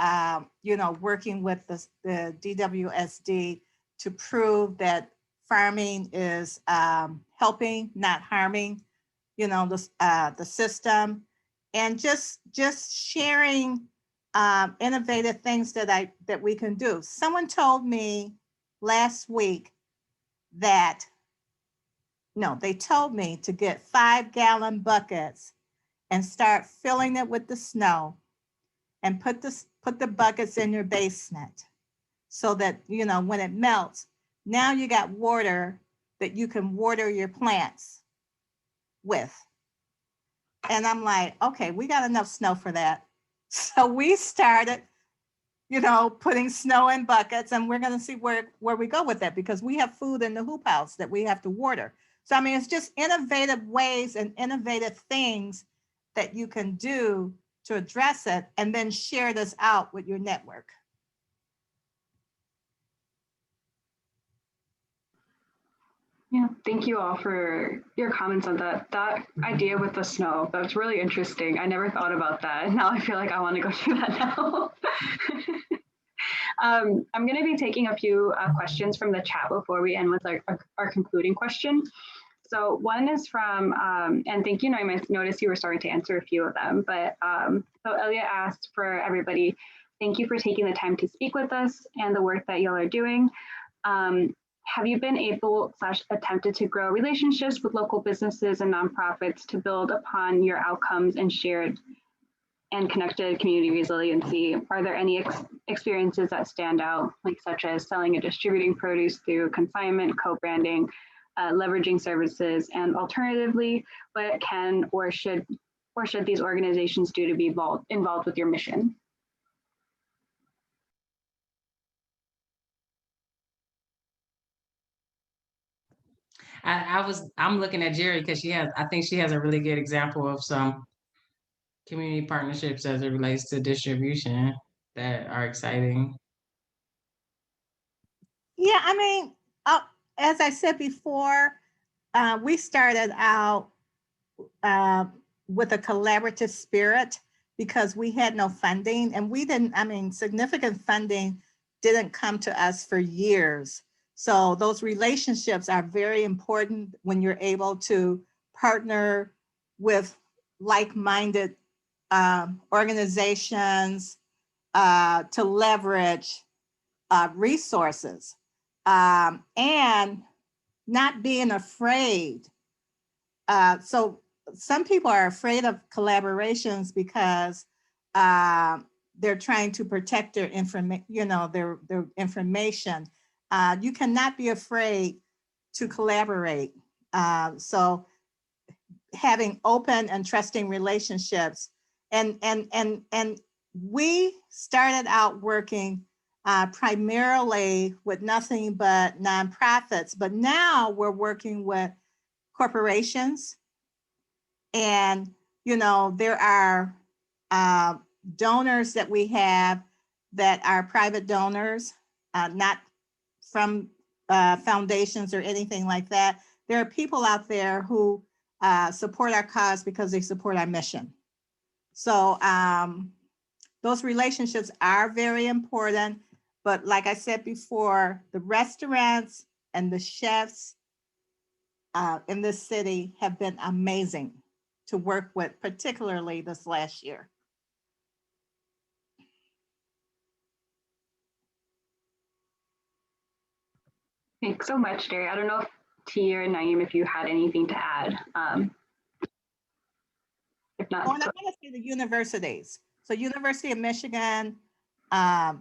you know, working with the DWSD to prove that farming is helping, not harming, you know, the system, and just sharing innovative things that we can do. Someone told me last week that, no, they told me to get 5-gallon buckets and start filling it with the snow and put the buckets in your basement so that, you know, when it melts, now you got water that you can water your plants with. And I'm like, okay, we got enough snow for that. So we started, you know, putting snow in buckets, and we're going to see where we go with that, because we have food in the hoop house that we have to water. So, I mean, it's just innovative ways and innovative things that you can do to address it, and then share this out with your network. Yeah, thank you all for your comments on that. That idea with the snow, that's really interesting. I never thought about that. Now I feel like I want to go do that now. I'm going to be taking a few questions from the chat before we end with our concluding question. So one is from, and thank you, Naim, I noticed you were starting to answer a few of them, but so Elliot asked for everybody, thank you for taking the time to speak with us and the work that y'all are doing. Have you been able / attempted to grow relationships with local businesses and nonprofits to build upon your outcomes and shared and connected community resiliency? Are there any experiences that stand out, like such as selling and distributing produce through consignment, co-branding, leveraging services, and alternatively, what can or should these organizations do to be involved with your mission? I'm looking at Jerry because I think she has a really good example of some community partnerships as it relates to distribution that are exciting. Yeah, I mean, as I said before, we started out with a collaborative spirit because we had no funding and we didn't, I mean, significant funding didn't come to us for years. So those relationships are very important when you're able to partner with like-minded organizations to leverage resources and not being afraid. So some people are afraid of collaborations because they're trying to protect their information, you know, their information. You cannot be afraid to collaborate. So having open and trusting relationships, and we started out working primarily with nothing but nonprofits, but now we're working with corporations. And, you know, there are donors that we have that are private donors, not from foundations or anything like that. There are people out there who support our cause because they support our mission. So those relationships are very important. But like I said before, the restaurants and the chefs in this city have been amazing to work with, particularly this last year. Thanks so much, Derry. I don't know if T or Naim, if you had anything to add. If not, Oh, and I want to say the universities. So University of Michigan,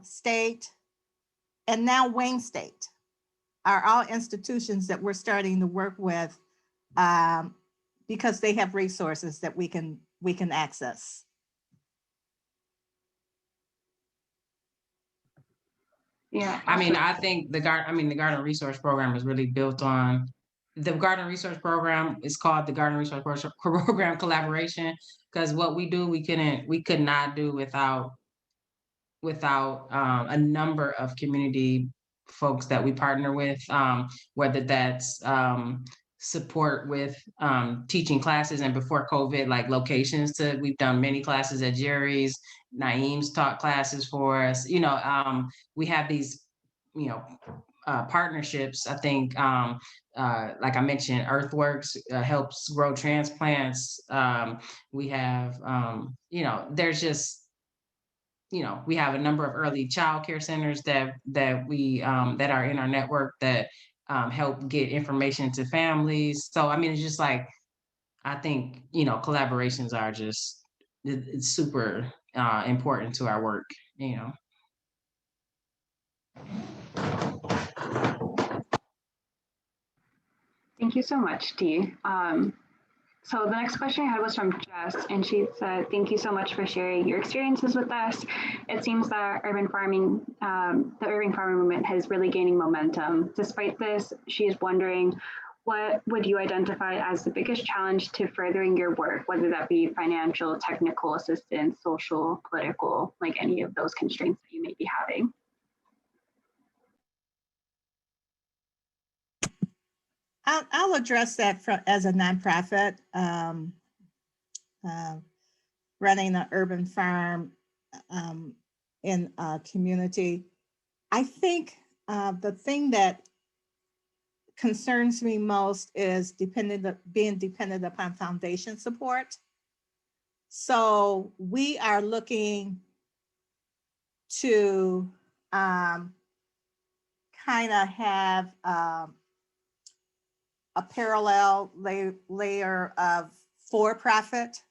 State, and now Wayne State are all institutions that we're starting to work with because they have resources that we can access. yeah. I mean, I think the Garden Resource Program is really built on, the Garden Resource Program is called the Garden Resource Program Collaboration, because what we do, we could not do without a number of community folks that we partner with, whether that's support with teaching classes, and before COVID, like locations we've done many classes at Jerry's, Naim's taught classes for us. You know, we have these, you know, partnerships. I think, like I mentioned, Earthworks helps grow transplants. We have, you know, there's just, you know, we have a number of early child care centers that we that are in our network that help get information to families. So I mean, it's just like, I think, you know, collaborations are just, it's super important to our work, you know. Thank you so much, T. So the next question I had was from Jess, and she said, "Thank you so much for sharing your experiences with us. It seems that urban farming, the urban farming movement is really gaining momentum. Despite this, she is wondering, what would you identify as the biggest challenge to furthering your work, whether that be financial, technical assistance, social, political, like any of those constraints that you may be having?" I'll address that as a nonprofit, running an urban farm in a community. I think the thing that concerns me most is being dependent upon foundation support. So we are looking to kind of have a parallel layer of for-profit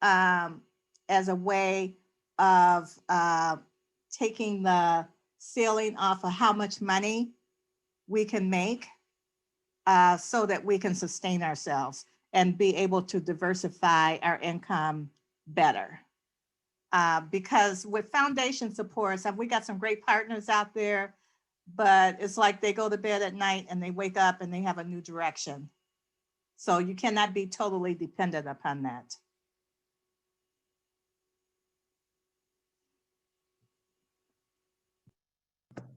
as a way of taking the ceiling off of how much money we can make so that we can sustain ourselves and be able to diversify our income better. Because with foundation supports, we got some great partners out there, but it's like they go to bed at night and they wake up and they have a new direction. So you cannot be totally dependent upon that.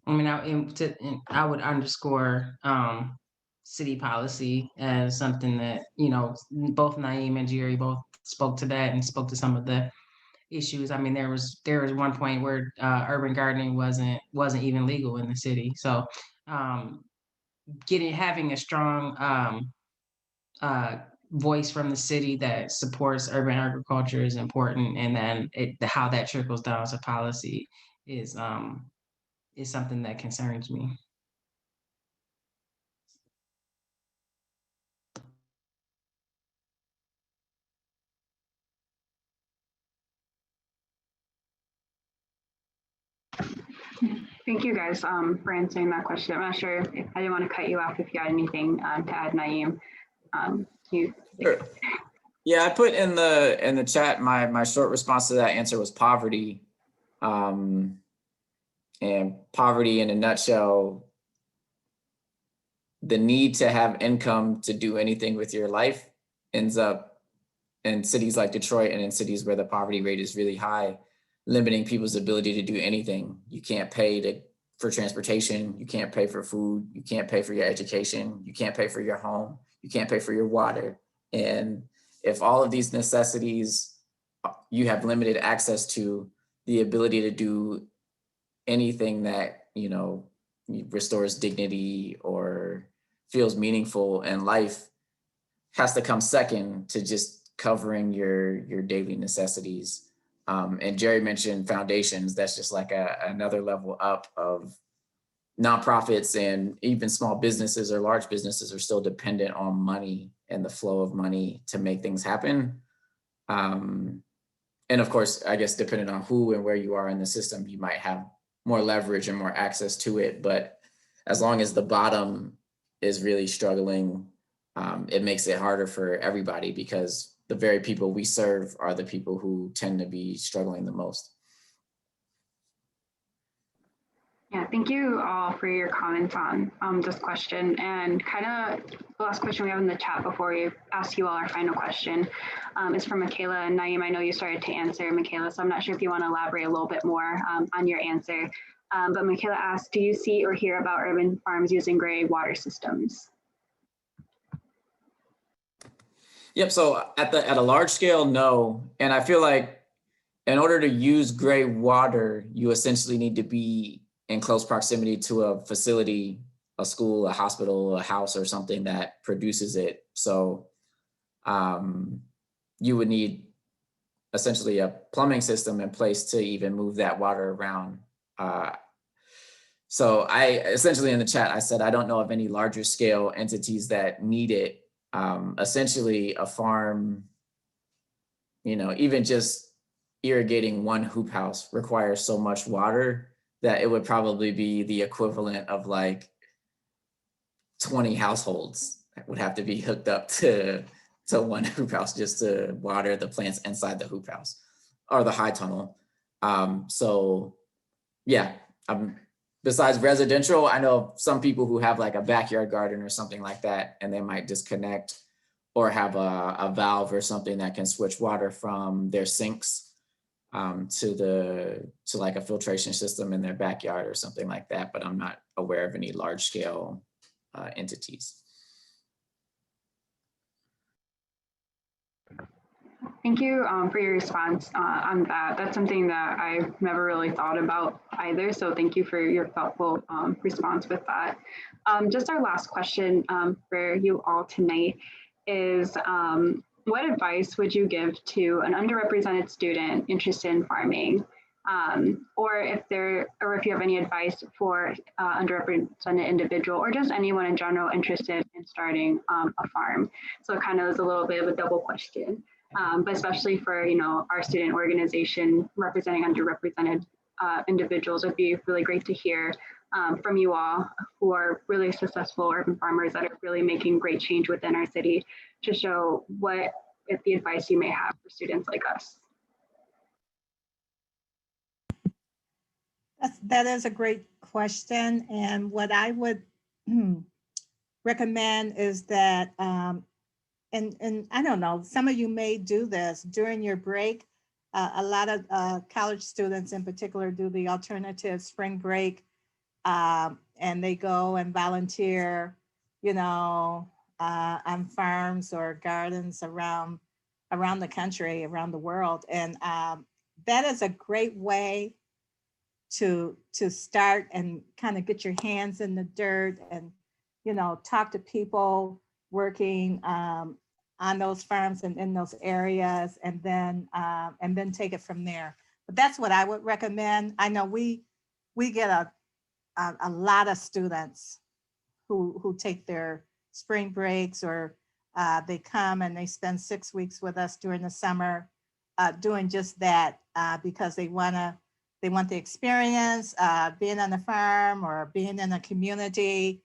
I mean, I would underscore city policy as something that, you know, both Naim and Jerry both spoke to that and spoke to some of the issues. I mean, there was one point where urban gardening wasn't even legal in the city. So having a strong voice from the city that supports urban agriculture is important, and then how that trickles down to policy is something that concerns me. Thank you guys for answering that question. I'm not sure if I didn't want to cut you off if you had anything to add, Naim. Sure. Yeah, I put in the chat my short response to that answer was poverty. And poverty in a nutshell, the need to have income to do anything with your life ends up in cities like Detroit and in cities where the poverty rate is really high, limiting people's ability to do anything. You can't pay for transportation, you can't pay for food, you can't pay for your education, you can't pay for your home, you can't pay for your water. And if all of these necessities you have limited access to, the ability to do anything that, you know, restores dignity or feels meaningful in life has to come second to just covering your daily necessities. And Jerry mentioned foundations. That's just like another level up of nonprofits, and even small businesses or large businesses are still dependent on money and the flow of money to make things happen. And of course, I guess depending on who and where you are in the system, you might have more leverage and more access to it. But as long as the bottom is really struggling, it makes it harder for everybody, because the very people we serve are the people who tend to be struggling the most. Yeah, thank you all for your comments on this question. And kind of the last question we have in the chat before we ask you all our final question is from Michaela. And Naim, I know you started to answer, Michaela, so I'm not sure if you want to elaborate a little bit more on your answer. But Michaela asked, do you see or hear about urban farms using gray water systems? Yep, so at a large scale, no. And I feel like in order to use gray water, you essentially need to be in close proximity to a facility, a school, a hospital, a house, or something that produces it. So you would need essentially a plumbing system in place to even move that water around. So I essentially in the chat, I said, I don't know of any larger scale entities that need it. Essentially a farm, you know, even just irrigating one hoop house requires so much water that it would probably be the equivalent of like 20 households that would have to be hooked up to one hoop house just to water the plants inside the hoop house or the high tunnel. So yeah, besides residential, I know some people who have like a backyard garden or something like that, and they might disconnect or have a valve or something that can switch water from their sinks to like a filtration system in their backyard or something like that. But I'm not aware of any large scale entities. Thank you for your response on that. That's something that I've never really thought about either. So thank you for your thoughtful response with that. Just our last question for you all tonight is, what advice would you give to an underrepresented student interested in farming? Or if you have any advice for underrepresented individual or just anyone in general interested in starting a farm. So it kind of is a little bit of a double question. But especially for, you know, our student organization representing underrepresented individuals, it'd be really great to hear from you all who are really successful urban farmers that are really making great change within our city, to show what if the advice you may have for students like us. That is a great question. And what I would recommend is that, and I don't know, some of you may do this during your break. A lot of college students in particular do the alternative spring break, and they go and volunteer on farms or gardens around the country, around the world. And that is a great way to start and kind of get your hands in the dirt and, talk to people working on those farms and in those areas, and then take it from there. But that's what I would recommend. I know we get a lot of students who take their spring breaks, or they come and they spend 6 weeks with us during the summer doing just that because they want the experience, being on the farm or being in a community,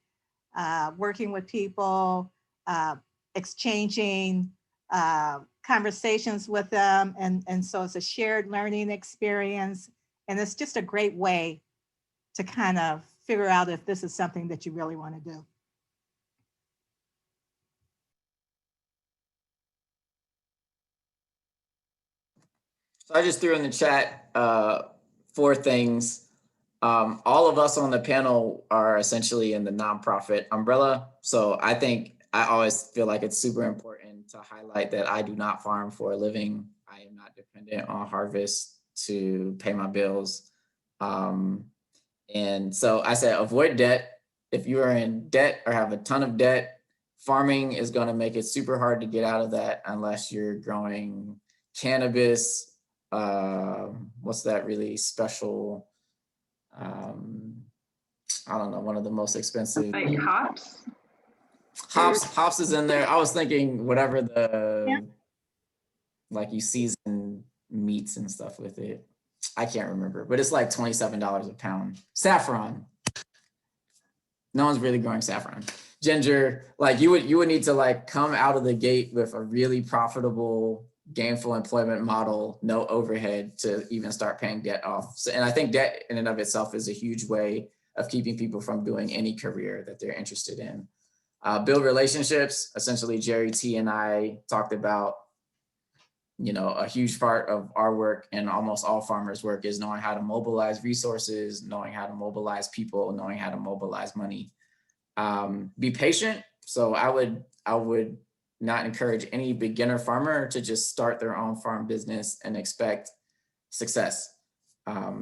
working with people, exchanging conversations with them. And so it's a shared learning experience. And it's just a great way to kind of figure out if this is something that you really want to do. So I just threw in the chat 4 things. All of us on the panel are essentially in the nonprofit umbrella. So I always feel like it's super important to highlight that I do not farm for a living. I am not dependent on harvest to pay my bills. And so I said, avoid debt. If you are in debt or have a ton of debt, farming is going to make it super hard to get out of that unless you're growing cannabis. What's that really special? I don't know, one of the most expensive. Like hops? Hops is in there. I was thinking whatever like you season meats and stuff with it. I can't remember, but it's like $27 a pound. Saffron. No one's really growing saffron. Ginger, like you would need to like come out of the gate with a really profitable gainful employment model, no overhead to even start paying debt off. So, and I think debt in and of itself is a huge way of keeping people from doing any career that they're interested in. Build relationships. Essentially, Jerry T and I talked about, a huge part of our work and almost all farmers' work is knowing how to mobilize resources, knowing how to mobilize people, knowing how to mobilize money. Be patient. So I would not encourage any beginner farmer to just start their own farm business and expect success.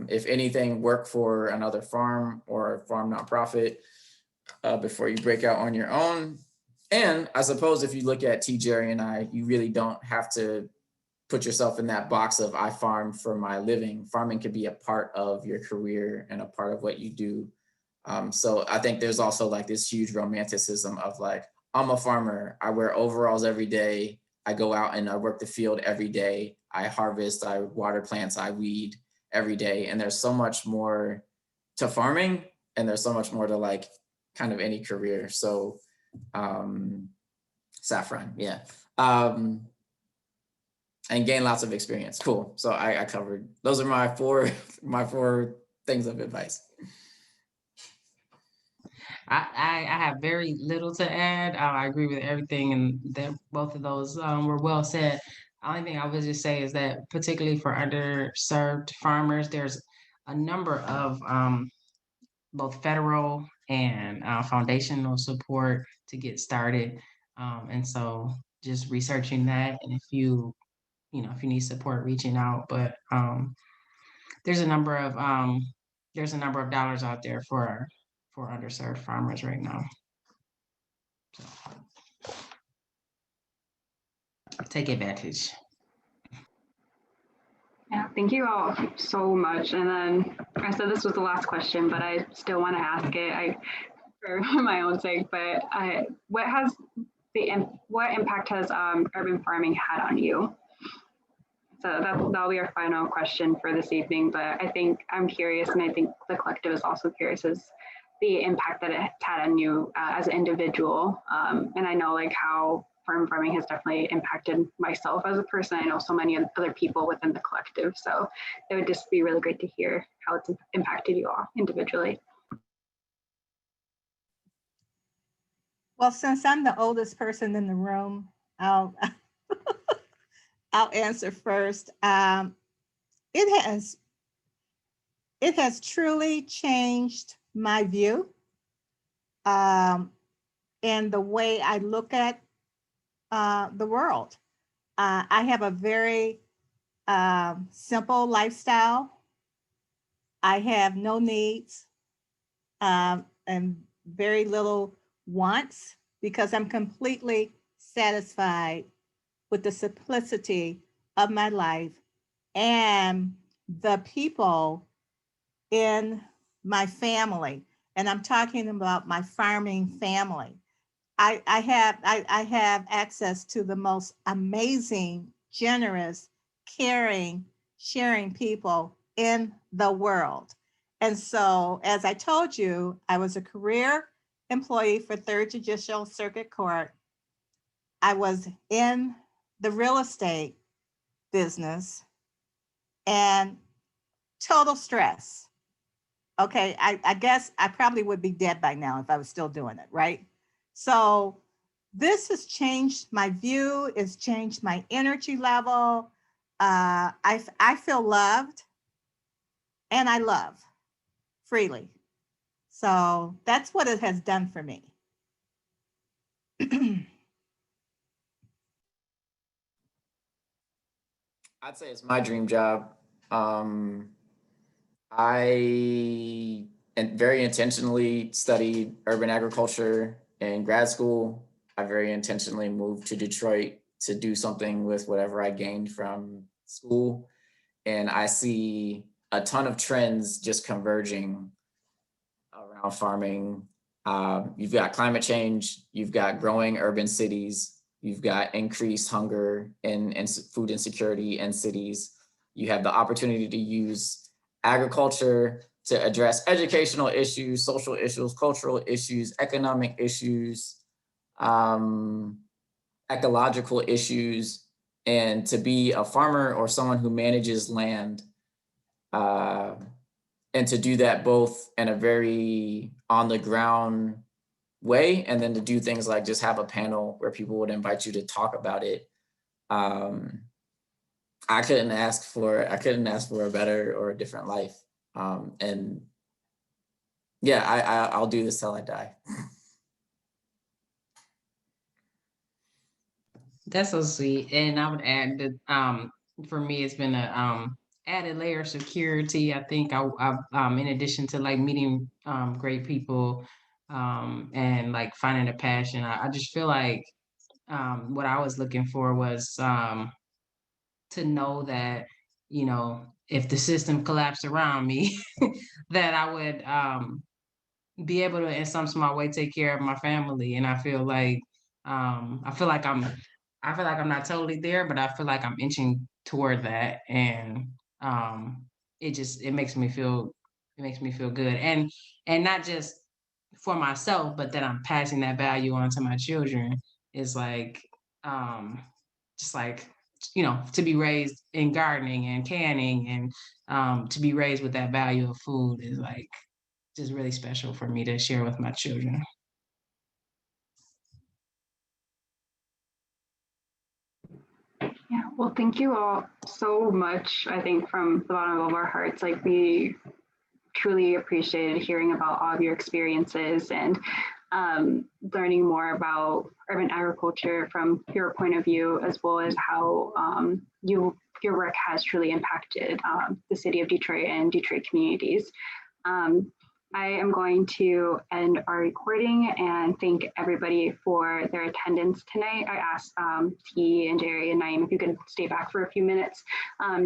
If anything, work for another farm or a farm nonprofit before you break out on your own. And I suppose if you look at T. Jerry and I, you really don't have to put yourself in that box of I farm for my living. Farming could be a part of your career and a part of what you do. So I think there's also like this huge romanticism of like, I'm a farmer, I wear overalls every day, I go out and I work the field every day, I harvest, I water plants, I weed every day. And there's so much more to farming, and there's so much more to like kind of any career. So saffron, yeah. And gain lots of experience. Cool. So I covered, those are my four things of advice. I have very little to add. I agree with everything, and that both of those were well said. The only thing I would just say is that particularly for underserved farmers, there's a number of both federal and foundational support to get started. And so just researching that, and if you need support, reaching out. But there's a number of dollars out there for underserved farmers right now. So take advantage. Yeah, thank you all so much. And then I said this was the last question, but I still want to ask it for my own sake. But what impact has urban farming had on you? So that'll be our final question for this evening. But I think I'm curious, and I think the collective is also curious, is the impact that it's had on you as an individual. And I know like how farming has definitely impacted myself as a person. I know so many other people within the collective. So it would just be really great to hear how it's impacted you all individually. Well, since I'm the oldest person in the room, I'll answer first. It has truly changed my view. in the way I look at the world. I have a very simple lifestyle. I have no needs and very little wants because I'm completely satisfied with the simplicity of my life and the people in my family. And I'm talking about my farming family. I have access to the most amazing, generous, caring, sharing people in the world. And so, as I told you, I was a career employee for Third Judicial Circuit Court. I was in the real estate business and total stress. Okay, I guess I probably would be dead by now if I was still doing it, right? So this has changed my view, it's changed my energy level. I feel loved and I love freely. So that's what it has done for me. I'd say it's my dream job. I very intentionally studied urban agriculture in grad school. I very intentionally moved to Detroit to do something with whatever I gained from school. And I see a ton of trends just converging around farming. You've got climate change, you've got growing urban cities, you've got increased hunger and food insecurity in cities. You have the opportunity to use agriculture to address educational issues, social issues, cultural issues, economic issues, ecological issues, and to be a farmer or someone who manages land, and to do that both in a very on the ground way, and then to do things like just have a panel where people would invite you to talk about it. I couldn't ask for a better or a different life. And yeah, I'll do this till I die. That's so sweet. And I would add that for me, it's been a added layer of security. I think I've in addition to like meeting great people and like finding a passion, I just feel like what I was looking for was to know that, you know, if the system collapsed around me, that I would be able to in some small way take care of my family. And I feel like I feel like I'm not totally there, but I feel like I'm inching toward that. And it makes me feel good. And not just for myself, but that I'm passing that value on to my children is like just like, you know, to be raised in gardening and canning and to be raised with that value of food is like just really special for me to share with my children. Yeah, well, thank you all so much. I think from the bottom of our hearts, like we truly appreciated hearing about all of your experiences and learning more about urban agriculture from your point of view, as well as how your work has truly impacted the city of Detroit and Detroit communities. I am going to end our recording and thank everybody for their attendance tonight. I asked T and Jerry and Naim if you could stay back for a few minutes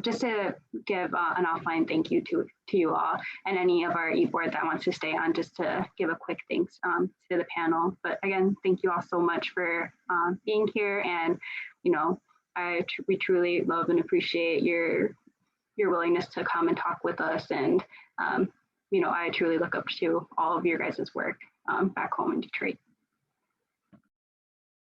just to give an offline thank you to you all and any of our e-board that wants to stay on just to give a quick thanks to the panel. But again, thank you all so much for being here, and you know, we truly love and appreciate your willingness to come and talk with us, and you know, I truly look up to all of your guys' work back home in Detroit.